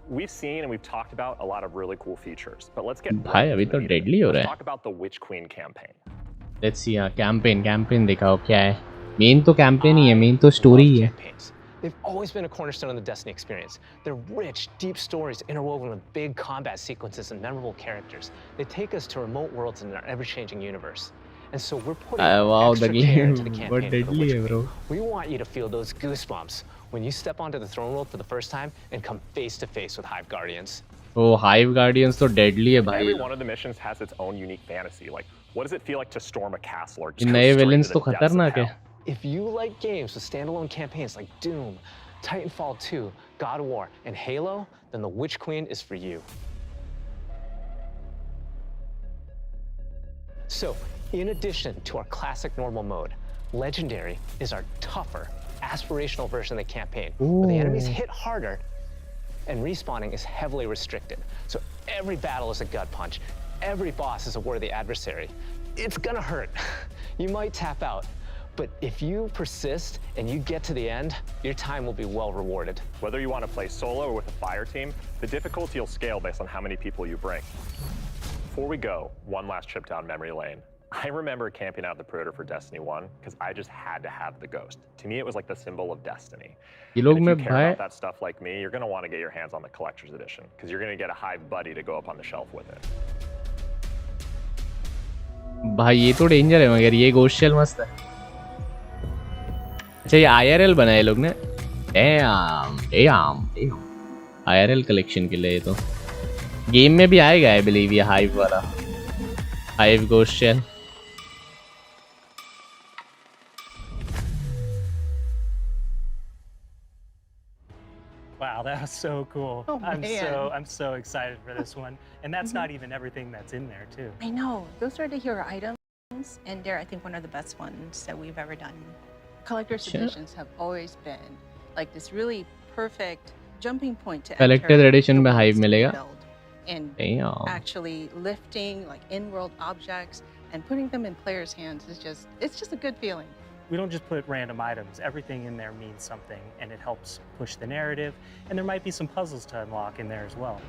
S5: We've seen and we've talked about a lot of really cool features, but let's get
S1: भाई अभी तो deadly हो रहा
S5: let's
S1: है.
S5: talk about the Witch Queen campaign.
S1: Let's see campaign दिखाओ क्या है. Main तो campaign ही है, main तो story ही है.
S3: They've always been a cornerstone of the Destiny experience. They're rich, deep stories interwoven with big combat sequences and memorable characters. They take us to remote worlds in our ever-changing universe. And so we're putting
S1: Wow,
S3: extra
S1: the
S3: care
S1: game
S3: into the
S1: बहुत
S3: campaign for the
S1: deadly
S3: Witch
S1: है
S3: Queen.
S1: bro.
S3: We want you to feel those goosebumps when you step onto the throne world for the first time and come face to face with Hive Guardians.
S1: Oh, Hive Guardians तो deadly है भाई.
S5: Every one of the missions has its own unique fantasy. Like, what does it feel like to storm a castle or
S1: ये
S5: just go
S1: नए
S5: straight
S1: villains
S5: into
S1: तो
S5: the depths of
S1: खतरनाक है.
S5: hell?
S3: If you like games with standalone campaigns like Doom, Titanfall 2, God of War, and Halo, then the Witch Queen is for you. So, in addition to our classic normal mode, Legendary is our tougher, aspirational version of the campaign, where the enemies hit harder and respawning is heavily restricted. So every battle is a gut punch, every boss is a worthy adversary. It's gonna hurt. You might tap out, but if you persist and you get to the end, your time will be well rewarded.
S5: Whether you want to play solo or with a fire team, the difficulty will scale based on how many people you bring. Before we go, one last trip down memory lane. I remember camping out the Predator for Destiny 1 because I just had to have the Ghost. To me, it was like the symbol of Destiny.
S1: ये
S5: And
S1: लोग
S5: if
S1: में
S5: you care
S1: भाई
S5: about that stuff like me, you're going to want to get your hands on the Collector's Edition because you're going to get a Hive buddy to go up on the shelf with it.
S1: भाई ये तो danger है मगर ये Ghost Shell मस्त है. अच्छा ये IRL बनाए लोग ने. Damn. IRL कलेक्शन के लिए तो गेम में भी आएगा आई बिलीव ये हाइव वाला hive Ghost Shell.
S6: Wow, that was so cool.
S7: Oh,
S6: I'm
S7: man.
S6: so excited for this one. And that's not even everything that's in there too.
S7: I know. Those are the hero items, and they're, I think, one of the best ones that we've ever done. Collector's
S1: Sure.
S7: editions have always been like this really perfect jumping point to
S1: Collector's
S7: enter
S1: edition
S7: the
S1: में
S7: worlds
S1: hive
S7: that we
S1: मिलेगा.
S7: build, and
S1: Damn.
S7: actually lifting like in-world objects and putting them in players' hands is it's just a good feeling.
S6: We don't just put random items. Everything in there means something, and it helps push the narrative. And there might be some puzzles to unlock in there as well.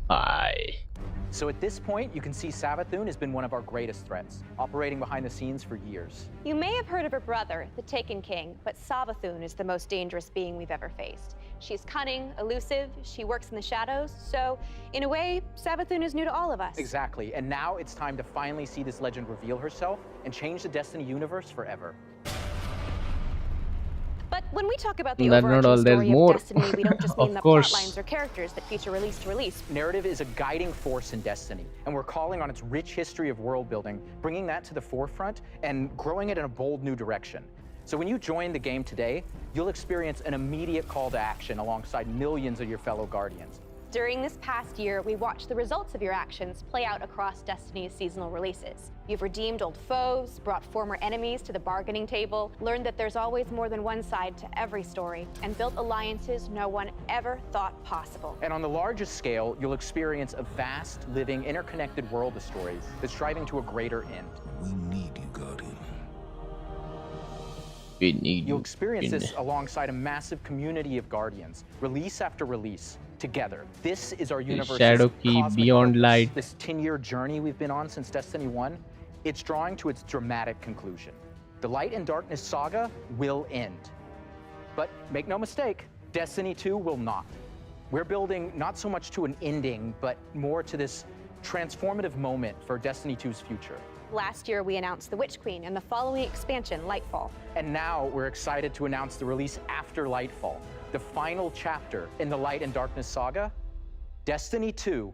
S1: Bye.
S8: So at this point, you can see Savathun has been one of our greatest threats, operating behind the scenes for years.
S24: You may have heard of her brother, the Taken King, but Savathun is the most dangerous being we've ever faced.
S9: She's cunning, elusive, she works in the shadows, so in a way, Savathun is new to all of us.
S8: Exactly, and now it's time to finally see this legend reveal herself and change the Destiny universe forever.
S9: But when we talk about the
S8: That's not
S9: overarching
S8: all, there's
S9: story
S8: more.
S9: of Destiny, we don't just mean
S8: Of
S9: the
S8: course.
S9: plot lines or characters that feature release to release.
S8: Narrative is a guiding force in Destiny, and we're calling on its rich history of world building, bringing that to the forefront and growing it in a bold new direction. So when you join the game today, you'll experience an immediate call to action alongside millions of your fellow Guardians.
S9: During this past year, we watched the results of your actions play out across Destiny's seasonal releases. You've redeemed old foes, brought former enemies to the bargaining table, learned that there's always more than one side to every story, and built alliances no one ever thought possible.
S8: And on the largest scale, you'll experience a vast, living, interconnected world of stories that's striving to a greater end.
S10: We need you, Guardian.
S8: You'll experience this alongside a massive community of Guardians, release after release, together. This is our universe's
S1: Shadow Key,
S8: cosmic
S1: Beyond
S8: purpose.
S1: Light.
S8: This 10-year journey we've been on since Destiny 1, it's drawing to its dramatic conclusion. The Light and Darkness saga will end. But make no mistake, Destiny 2 will not. We're building not so much to an ending, but more to this transformative moment for Destiny 2's future.
S9: Last year, we announced The Witch Queen and the following expansion, Lightfall.
S8: And now we're excited to announce the release after Lightfall, the final chapter in the Light and Darkness saga, Destiny 2,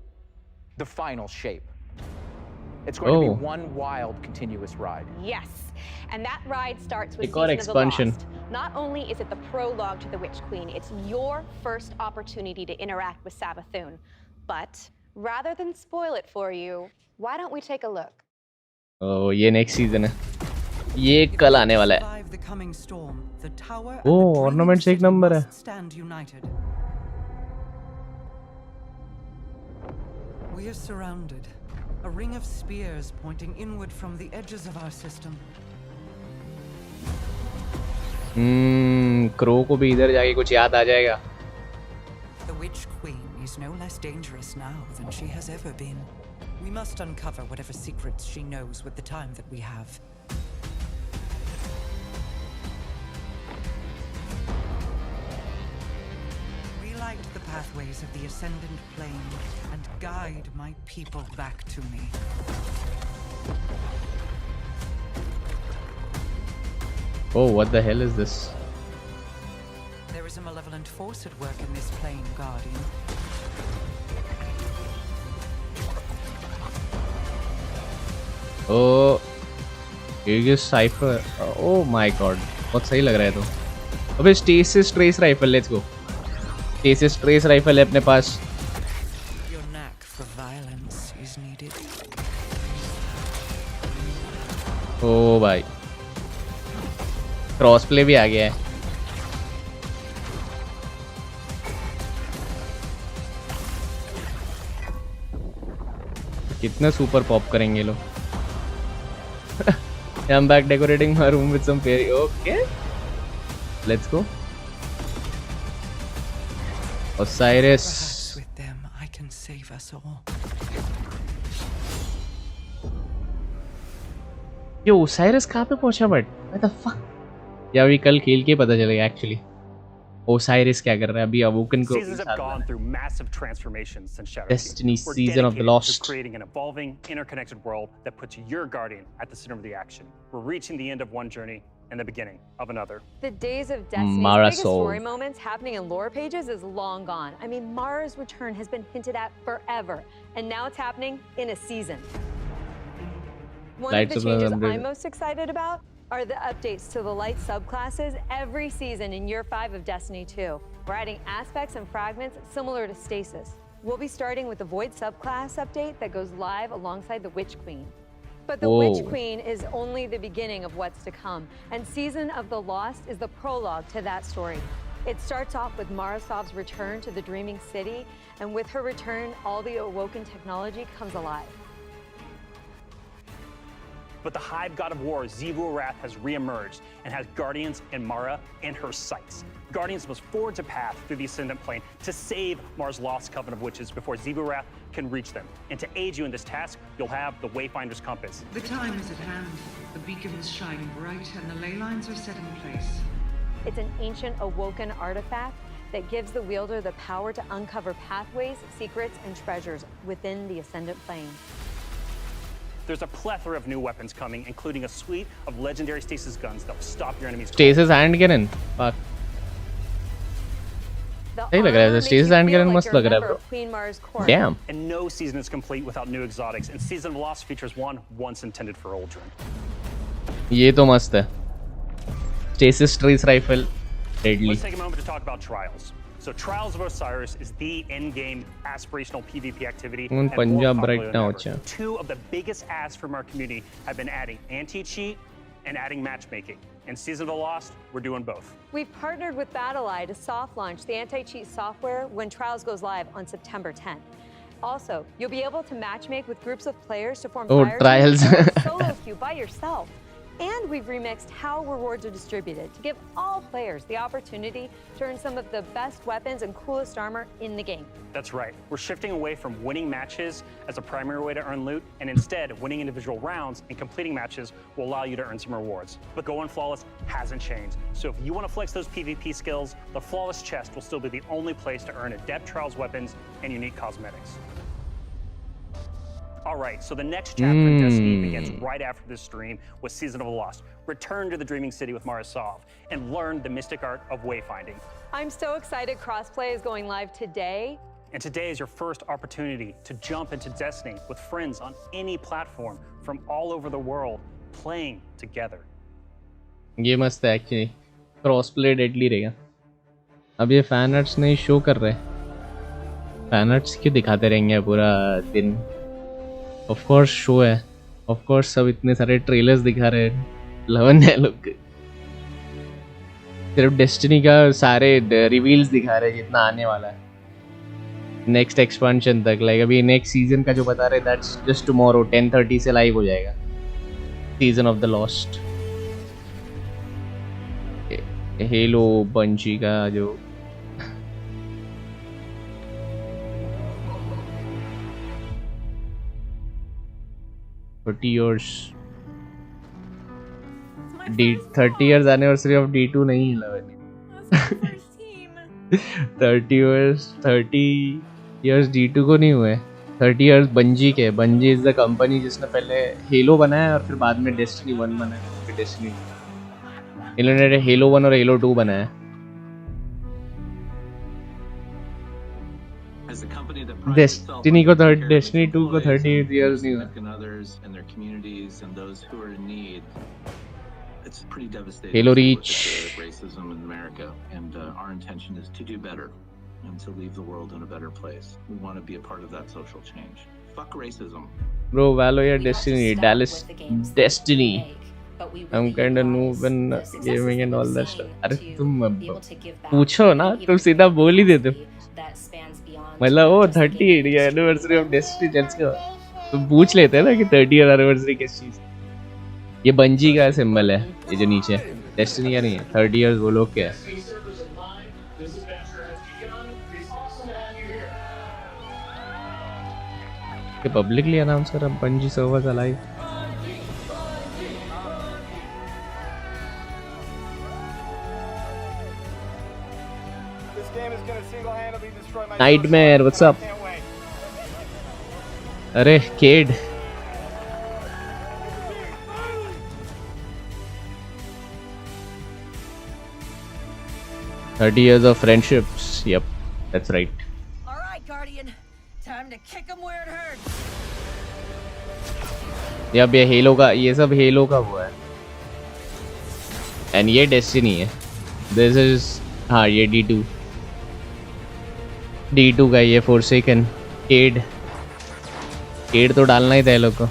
S8: the final shape. It's going to be one wild, continuous ride.
S9: Yes, and that ride starts with
S1: They got
S9: Season
S1: expansion.
S9: of the Lost. Not only is it the prologue to The Witch Queen, it's your first opportunity to interact with Savathun. But rather than spoil it for you, why don't we take a look?
S1: Oh, ये next season है. ये कल आने वाला है.
S2: Survive the coming storm, the tower and
S1: Oh,
S2: the
S1: ornaments एक number है.
S2: stand united. We are surrounded. A ring of spears pointing inward from the edges of our system.
S1: Crow को भी इधर जाके कुछ याद आ जाएगा.
S2: The Witch Queen is no less dangerous now than she has ever been. We must uncover whatever secrets she knows with the time that we have. Relight the pathways of the Ascendant Plane and guide my people back to me.
S1: Oh, what the hell is this?
S2: There is a malevolent force at work in this plane, Guardian.
S1: Oh, ये cipher. Oh my god, बहुत सही लग रहा है तो. अबे stasis trace rifle, let's go. Stasis trace rifle है अपने पास.
S2: Your knack for violence is needed.
S1: ओ भाई, क्रॉस प्ले भी आ गया है. कितना सुपर पॉप करेंगे लोग. I'm back decorating my room with some fairy. Okay, let's go. Osiris.
S2: Perhaps with them I can save us all.
S1: Yo, Osiris कहाँ पे पहुँचा बट? What the fuck? या अभी कल खेल के पता चलेगा actually. Osiris क्या कर रहा है अभी Awoken को.
S11: Seasons have gone through massive transformations since Shadowkeep.
S1: Destiny
S11: We're
S1: Season of the
S11: dedicated
S1: Lost.
S11: to creating an evolving, interconnected world that puts your Guardian at the center of the action. We're reaching the end of one journey and the beginning of another.
S24: The days of Destiny's
S1: Mara
S24: biggest
S1: Soul.
S24: story moments happening in lore pages is long gone. I mean, Mara's return has been hinted at forever, and now it's happening in a season. One
S1: Lights
S24: of the
S1: of
S24: changes
S1: November.
S24: I'm most excited about are the updates to the light subclasses every season in Year 5 of Destiny 2. We're adding aspects and fragments similar to Stasis. We'll be starting with the Void subclass update that goes live alongside the Witch Queen. But the Witch Queen is only the beginning of what's to come, and Season of the Lost is the prologue to that story. It starts off with Marasov's return to the Dreaming City, and with her return, all the awoken technology comes alive.
S11: But the Hive God of War, Xivu Arath, has reemerged and has Guardians and Mara in her sights. Guardians must forge a path through the Ascendant Plane to save Mara's lost coven of witches before Xivu Arath can reach them. And to aid you in this task, you'll have the Wayfinder's Compass.
S25: The time is at hand. The beacons shine bright and the ley lines are set in place.
S24: It's an ancient awoken artifact that gives the wielder the power to uncover pathways, secrets, and treasures within the Ascendant Plane.
S11: There's a plethora of new weapons coming, including a suite of legendary stasis guns that will stop your enemies.
S1: Stasis hand cannon. Fuck. सही लग रहा है. Stasis hand cannon मस्त लग रहा है, bro. Damn.
S11: And no season is complete without new exotics, and Season of Lost features one once intended for Aldrin.
S1: ये तो मस्त है. Stasis trace rifle, deadly.
S11: Let's take a moment to talk about Trials. So Trials of Osiris is the in-game aspirational PvP activity. And
S1: Punjab
S11: more
S1: right
S11: popular
S1: now,
S11: than ever. Two of the biggest asks from our community have been adding anti-cheat and adding matchmaking. In Season of the Lost, we're doing both.
S24: We've partnered with BattleEye to soft launch the anti-cheat software when Trials goes live on September 10th. Also, you'll be able to matchmake with groups of players to form fire
S1: Trials.
S24: teams or solo queue by yourself. And we've remixed how rewards are distributed to give all players the opportunity to earn some of the best weapons and coolest armor in the game.
S11: That's right. We're shifting away from winning matches as a primary way to earn loot, and instead, winning individual rounds and completing matches will allow you to earn some rewards. But going flawless hasn't changed. So if you want to flex those PvP skills, the flawless chest will still be the only place to earn adept trials weapons and unique cosmetics. All right, so the next chapter in Destiny begins right after this stream with Season of the Lost. Return to the Dreaming City with Mara Sov and learn the mystic art of wayfinding.
S24: I'm so excited crossplay is going live today.
S11: And today is your first opportunity to jump into Destiny with friends on any platform from all over the world, playing together.
S1: ये मस्त है actually. Crossplay deadly रहेगा. अब ये fan arts नहीं show कर रहे. Fan arts क्यों दिखाते रहेंगे पूरा दिन? Of course शो है. Of course सब इतने सारे trailers दिखा रहे हैं. लवन है लोग. सिर्फ Destiny का सारे reveals दिखा रहे हैं जितना आने वाला है. Next expansion तक, like अभी next season का जो बता रहे, that's just tomorrow 10:30 से live हो जाएगा. Season of the Lost. Halo Bungie का जो 30 years 30 years anniversary of D2 नहीं है 30 years D2 को नहीं हुए. 30 years Bungie के. Bungie is the company जिसने पहले Halo बनाया और फिर बाद में Destiny 1 बनाया, फिर Destiny 2. इन्होंने Halo 1 और Halo 2 बनाया. Destiny को Destiny 2 को 38 years नहीं हुए.
S10: Others and their communities and those who are in need. It's pretty devastating.
S1: Halo Reach.
S10: Racism in America, and our intention is to do better and to leave the world in a better place. We want to be a part of that social change. Fuck racism.
S1: Bro, Valo या Destiny, Dallas, Destiny. I'm kind of noob in gaming and all that stuff. अरे तुम पूछो ना, तुम सीधा बोल ही देते. मतलब वो 30 year anniversary of Destiny चल के तुम पूछ लेते हैं ना कि 30 year anniversary किस चीज. ये Bungie का सिंबल है, ये जो नीचे Destiny का नहीं है. 30 years वो लोग क्या है. कि पब्लिकली अनाउंस करा Bungie servers alive. Nightmare, what's up? अरे kid. "30 years of friendships." Yep, that's right.
S12: All right, Guardian. Time to kick them where it hurts.
S1: यब ये Halo का, ये सब Halo का हुआ है. And ये Destiny है. This is हाँ ये D2. D2 का ये Forsaken, Cade तो डालना ही था ये लोग को.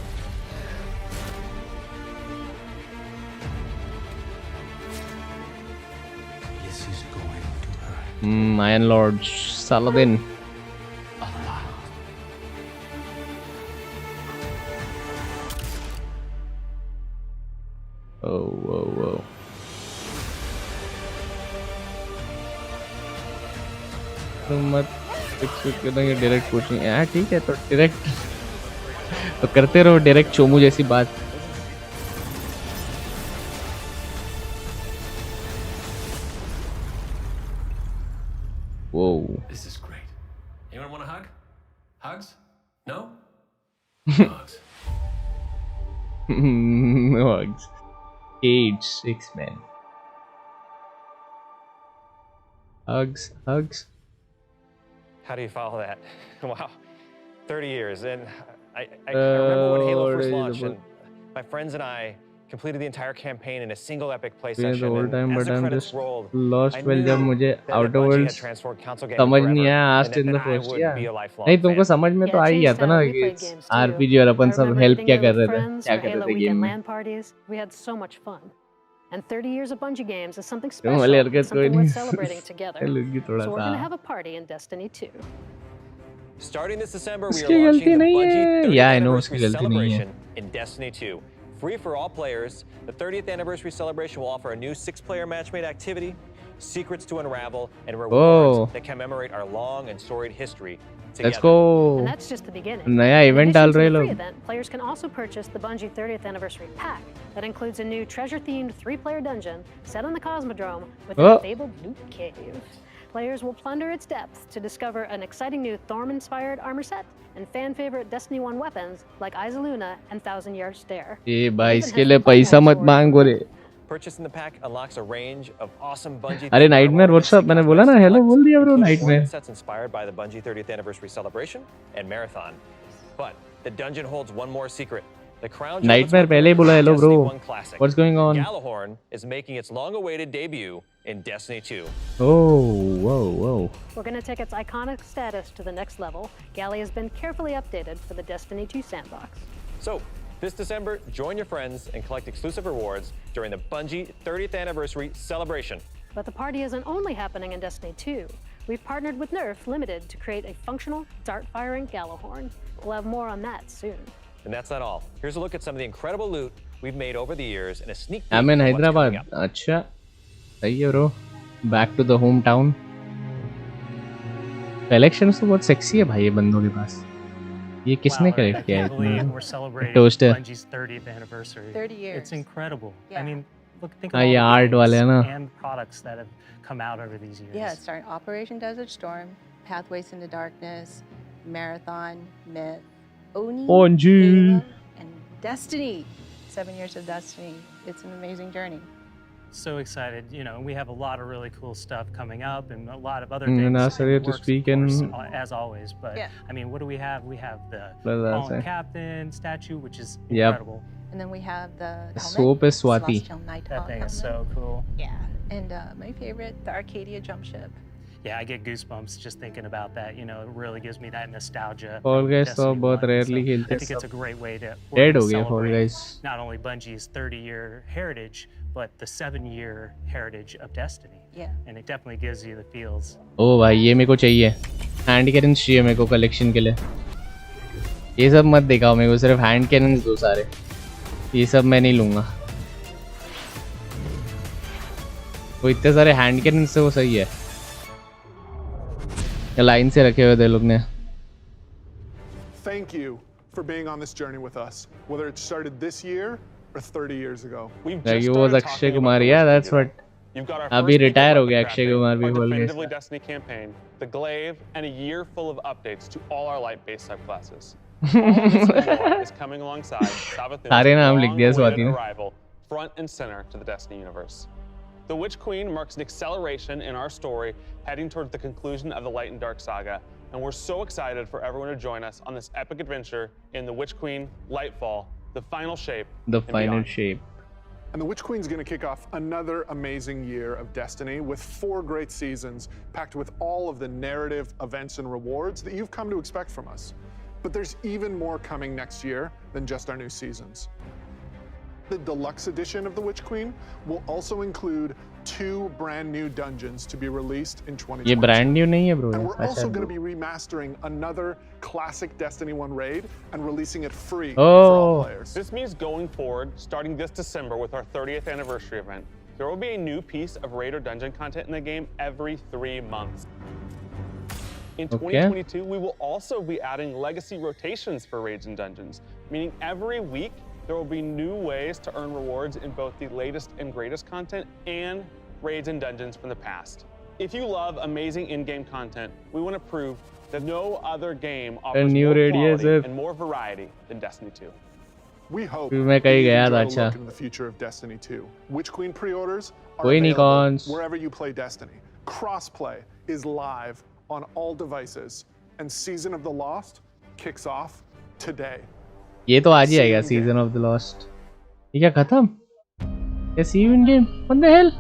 S1: Iron Lord, Saladin. Oh. तुम मत डायरेक्ट पूछेंगे. हाँ ठीक है, तो डायरेक्ट तो करते रहो डायरेक्ट चोमू जैसी बात.
S13: This is great. Anyone want a hug? Hugs? No? Hugs.
S1: Hugs. 6 men. Hugs.
S14: How do you follow that? Wow, 30 years. And I remember when Halo first launched, and my friends and I completed the entire campaign in a single epic play session.
S1: The whole time,
S14: and as
S1: but
S14: the
S1: I'm
S14: credits
S1: just
S14: rolled,
S1: lost.
S14: I
S1: Well,
S14: knew
S1: जब मुझे
S14: that
S1: Outer
S14: Bungie had
S1: Worlds
S14: transformed console gaming
S1: समझ नहीं
S14: forever,
S1: आया,
S14: and
S1: asked in
S14: that
S1: the
S14: I
S1: first
S14: would
S1: year.
S14: be a lifelong
S1: नहीं तुमको
S14: fan.
S1: समझ में तो आ ही जाता ना कि RPG और अपन सब help क्या कर रहे थे, क्या कर रहे थे game में.
S15: LAN parties. We had so much fun. And 30 years of Bungie games is something
S1: तुम
S15: special.
S1: वाली
S15: It's
S1: हरकत कोई
S15: something
S1: नहीं.
S15: worth celebrating together.
S1: लुंगी थोड़ा
S15: So we're
S1: सा.
S15: going to have a party in Destiny 2.
S14: Starting this December, we are
S1: उसकी गलती
S14: launching the
S1: नहीं
S14: Bungie
S1: है.
S14: 30th
S1: Yeah, I know
S14: anniversary
S1: उसकी गलती नहीं है.
S14: celebration in Destiny 2. Free for all players, the 30th anniversary celebration will offer a new 6-player matchmade activity, secrets to unravel, and rewards that commemorate our long and storied history together.
S1: Let's go.
S15: And that's just the beginning.
S1: नया
S15: In
S1: event
S15: addition
S1: डाल
S15: to
S1: रहे
S15: the free
S1: लोग.
S15: event, players can also purchase the Bungie 30th Anniversary Pack that includes a new treasure-themed 3-player dungeon set on the Cosmodrome with a fabled loot cave. Players will plunder its depths to discover an exciting new Thorm-inspired armor set and fan-favorite Destiny 1 weapons like Isaluna and Thousand Yard Stare.
S1: ये भाई इसके लिए पैसा मत मांग बोले.
S14: Purchasing the pack unlocks a range of awesome Bungie.
S1: अरे Nightmare what's up? मैंने बोला ना hello बोल दिया bro Nightmare.
S14: Sets inspired by the Bungie 30th anniversary celebration and marathon. But the dungeon holds one more secret. The crown
S1: Nightmare पहले ही बोला hello bro. What's going on?
S14: Gjallarhorn is making its long-awaited debut in Destiny 2.
S1: Oh, whoa.
S15: We're going to take its iconic status to the next level. Galley has been carefully updated for the Destiny 2 sandbox.
S14: So, this December, join your friends and collect exclusive rewards during the Bungie 30th anniversary celebration.
S15: But the party isn't only happening in Destiny 2. We've partnered with Nerf Limited to create a functional, dart-firing Gjallarhorn. We'll have more on that soon.
S14: And that's not all. Here's a look at some of the incredible loot we've made over the years and a sneak peek
S1: I'm in
S14: of what's coming
S1: Hyderabad.
S14: up.
S1: अच्छा सही है bro. Back to the hometown. Collections तो बहुत sexy है भाई ये बंदों के पास. ये किसने कलेक्ट किया है?
S6: We're celebrating
S1: Toaster.
S6: Bungie's 30th anniversary.
S7: 30 years.
S6: It's incredible.
S7: Yeah.
S6: I mean, look, think
S1: हाँ
S6: of all
S1: ये
S6: the
S1: art वाले हैं ना.
S6: games and products that have come out over these years.
S7: Yeah, starting Operation Desert Storm, Pathways into Darkness, Marathon, Myth, Oni,
S1: Bungie.
S7: Halo, and Destiny. 7 years of Destiny. It's an amazing journey.
S6: So excited. You know, we have a lot of really cool stuff coming up and a lot of other
S1: Mm,
S6: things.
S1: Nasser,
S6: in the
S1: to
S6: works,
S1: speak
S6: of course,
S1: in-
S6: as always. But
S7: Yeah.
S6: I mean, what do we have? We have the
S1: Well, that's
S6: Fallen
S1: it.
S6: Captain statue, which is
S1: Yep.
S6: incredible.
S7: And then we have the helmet,
S1: soap is Swati.
S7: Celestial Nighthawk
S6: That thing is
S7: helmet.
S6: so cool.
S7: Yeah. And my favorite, the Arcadia jump ship.
S6: Yeah, I get goosebumps just thinking about that. You know, it really gives me that nostalgia.
S1: Fall
S6: from
S1: Guys तो
S6: Destiny
S1: बहुत
S6: 1.
S1: rarely
S6: So
S1: खेलते
S6: I think it's a
S1: सब.
S6: great way to
S1: Dead
S6: to
S1: हो गए Fall
S6: celebrate
S1: Guys.
S6: not only Bungie's 30-year heritage, but the 7-year heritage of Destiny.
S7: Yeah.
S6: And it definitely gives you the feels.
S1: ओ भाई ये मेरे को चाहिए. Hand cannons चाहिए मेरे को कलेक्शन के लिए. ये सब मत दिखाओ मेरे को, सिर्फ हैंड कैनन्स दो सारे. ये सब मैं नहीं लूंगा. वो इतने सारे हैंड कैनन्स से वो सही है. ये लाइन से रखे हुए थे लोग ने.
S22: Thank you for being on this journey with us, whether it started this year or 30 years ago.
S1: Like it was Akshay Kumar. Yeah, that's what. अभी रिटायर हो गया अक्षय कुमार भी बोल रहे
S23: definitively Destiny campaign, the glaive, and a year full of updates to all our light-based subclasses. All this and more is coming alongside Savathun's
S1: सारे नाम लिख दिया स्वाति
S23: long-awaited
S1: ने.
S23: arrival, front and center to the Destiny universe. The Witch Queen marks an acceleration in our story, heading towards the conclusion of the Light and Dark saga, and we're so excited for everyone to join us on this epic adventure in the Witch Queen Lightfall, the final shape.
S1: The
S23: and
S1: final
S23: beyond.
S1: shape.
S22: And the Witch Queen's going to kick off another amazing year of Destiny with 4 great seasons packed with all of the narrative, events, and rewards that you've come to expect from us. But there's even more coming next year than just our new seasons. The deluxe edition of the Witch Queen will also include 2 brand new dungeons to be released in 2020.
S1: ये brand new नहीं है bro.
S22: And we're
S1: ऐसा
S22: also
S1: है
S22: going to
S1: bro.
S22: be remastering another classic Destiny 1 raid and releasing it free for all
S1: Oh.
S22: players.
S23: This means going forward, starting this December with our 30th anniversary event, there will be a new piece of raid or dungeon content in the game every 3 months. In
S1: Okay.
S23: 2022, we will also be adding legacy rotations for raids and dungeons, meaning every week there will be new ways to earn rewards in both the latest and greatest content and raids and dungeons from the past. If you love amazing in-game content, we want to prove that no other game
S1: A
S23: offers
S1: new
S23: more
S1: radius
S23: quality and more variety than Destiny 2.
S22: We hope
S1: मैं
S22: that
S1: कहीं
S22: you
S1: गया था,
S22: enjoy a
S1: अच्छा।
S22: look into the future of Destiny 2. Witch Queen pre-orders are
S1: कोई नहीं,
S22: available
S1: cons।
S22: wherever you play Destiny. Crossplay is live on all devices, and Season of the Lost kicks off today.
S1: ये तो आज ही आएगा, season of the lost. ये क्या खत्म? क्या see you in game? What the hell?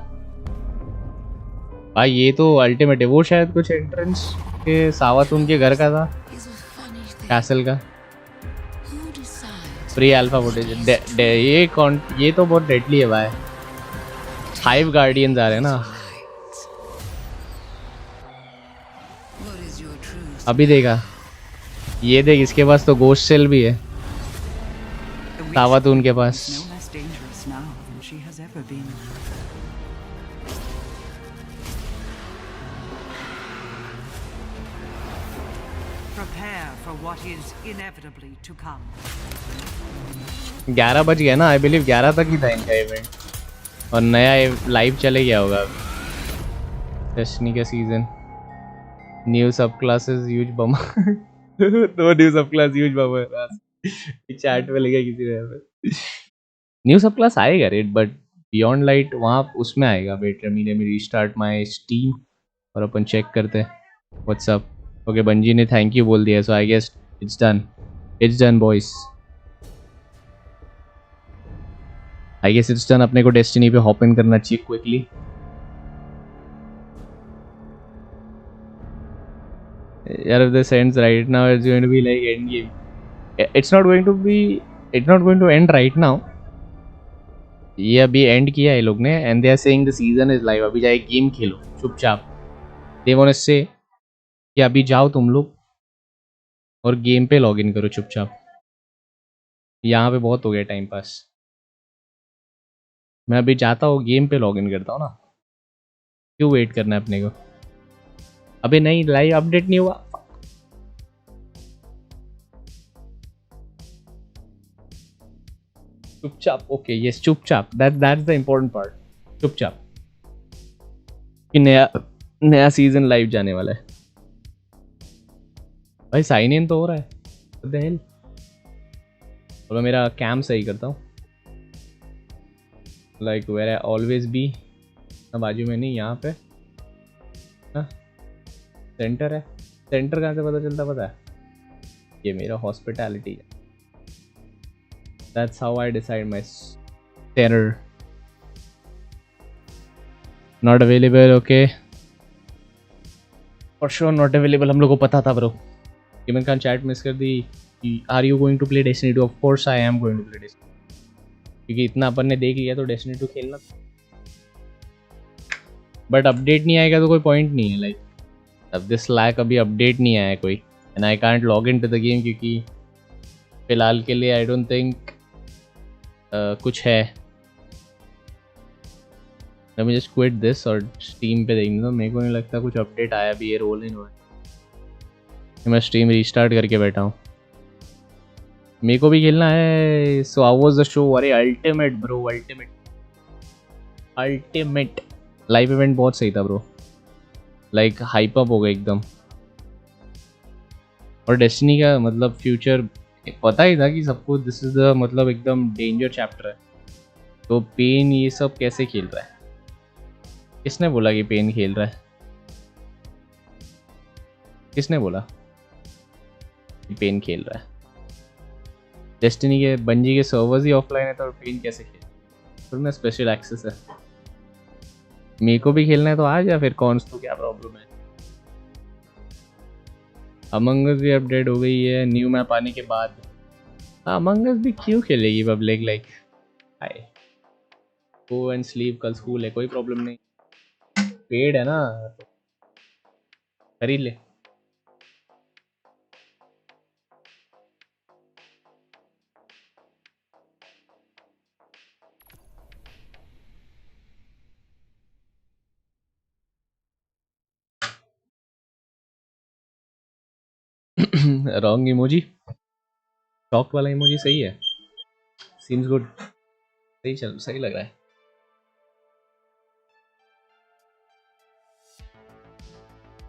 S1: भाई ये तो अल्टीमेट है। वो शायद कुछ एंट्रेंस के सावत उनके घर का था, कैसल का। Free alpha footage. ये तो बहुत डेडली है भाई। 5 गार्डियंस आ रहे हैं ना अभी। देखा ये देख, इसके पास तो गोश्त सेल भी है, सावत उनके पास।
S2: No less dangerous now than she has ever been. Prepare for what is inevitably to come.
S1: 11 बज गया ना, आई बिलीव 11 तक ही था इनका इवेंट, और नया लाइव चले गया होगा डेस्टिनी का सीजन। न्यू सब क्लासेस यूज बमर। दो न्यू सब क्लास यूज बमर चैट में लिखा किसी ने। न्यू सब क्लास आएगा रेट, बट बियॉन्ड लाइट वहाँ उसमें आएगा। Wait let me restart my Steam और अपन चेक करते हैं व्हाट्सअप। ओके, बंजी ने थैंक यू बोल दिया, so I guess it's done boys. I guess it's done. अपने को डेस्टिनी पे हॉप इन करना चाहिए क्विकली। यार if this ends right now, it's going to be like end game. It's not going to end right now. ये अभी and किया है लोग ने, and they are saying the season is live. अभी जाए गेम खेलो चुपचाप। दे वांट टू से कि अभी जाओ तुम लोग और गेम पे लॉग इन करो चुपचाप। यहाँ पे बहुत हो गया टाइम पास। मैं अभी जाता हूँ, गेम पे लॉग इन करता हूँ ना। क्यों वेट करना है अपने को? अबे नहीं, लाइव अपडेट नहीं हुआ। चुपचाप। ओके यस, चुपचाप। That's the important part. चुपचाप कि नया सीजन लाइव जाने वाला है। भाई साइन इन तो हो रहा है। What the hell? और मेरा कैम सही करता हूँ, like where I always be. बाजू में नहीं, यहाँ पे सेंटर है। सेंटर कहाँ से पता चलता पता है? ये मेरा हॉस्पिटैलिटी है। That's how I decide my center. Not available, okay. For sure not available. हम लोग को पता था ब्रो। GamerKhan chat मिस कर दी। Are you going to play Destiny 2? Of course I am going to play Destiny 2. क्योंकि इतना अपन ने देख लिया तो Destiny 2 खेलना। बट अपडेट नहीं आएगा तो कोई पॉइंट नहीं है। लाइक अब दिस लैक अभी अपडेट नहीं आया कोई, and I can't log in to the game क्योंकि फिलहाल के लिए आई डोंट थिंक कुछ है। Let me just quit this और स्टीम पे देखने दो। मेरे को नहीं लगता कुछ अपडेट आया भी है। रोल इन हुआ है। मैं स्ट्रीम रीस्टार्ट करके बैठा हूँ, मेरे को भी खेलना है। So how was the show? अरे ultimate bro, ultimate live event बहुत सही था ब्रो। लाइक हाइप अप हो गया एकदम। और डेस्टिनी का मतलब फ्यूचर पता ही था कि सबको। दिस इज द मतलब एकदम डेंजर चैप्टर है। तो पेन ये सब कैसे खेल रहा है? किसने बोला कि पेन खेल रहा है? किसने बोला कि पेन खेल रहा है? डेस्टिनी के बंजी के सर्वर्स ही ऑफलाइन है तो पेन कैसे खेल? फिर में स्पेशल एक्सेस है। मेरे को भी खेलना है तो आज, या फिर कौन तो क्या प्रॉब्लम है? अमंग अस भी अपडेट हो गई है न्यू मैप आने के बाद। अमंग अस भी क्यों खेलेगी public? Like hi go and sleep, कल स्कूल है, कोई प्रॉब्लम नहीं। पेड है ना, खरीद ले। रॉन्ग इमोजी, शॉक वाला इमोजी सही है। सीम्स गुड, सही लग रहा है।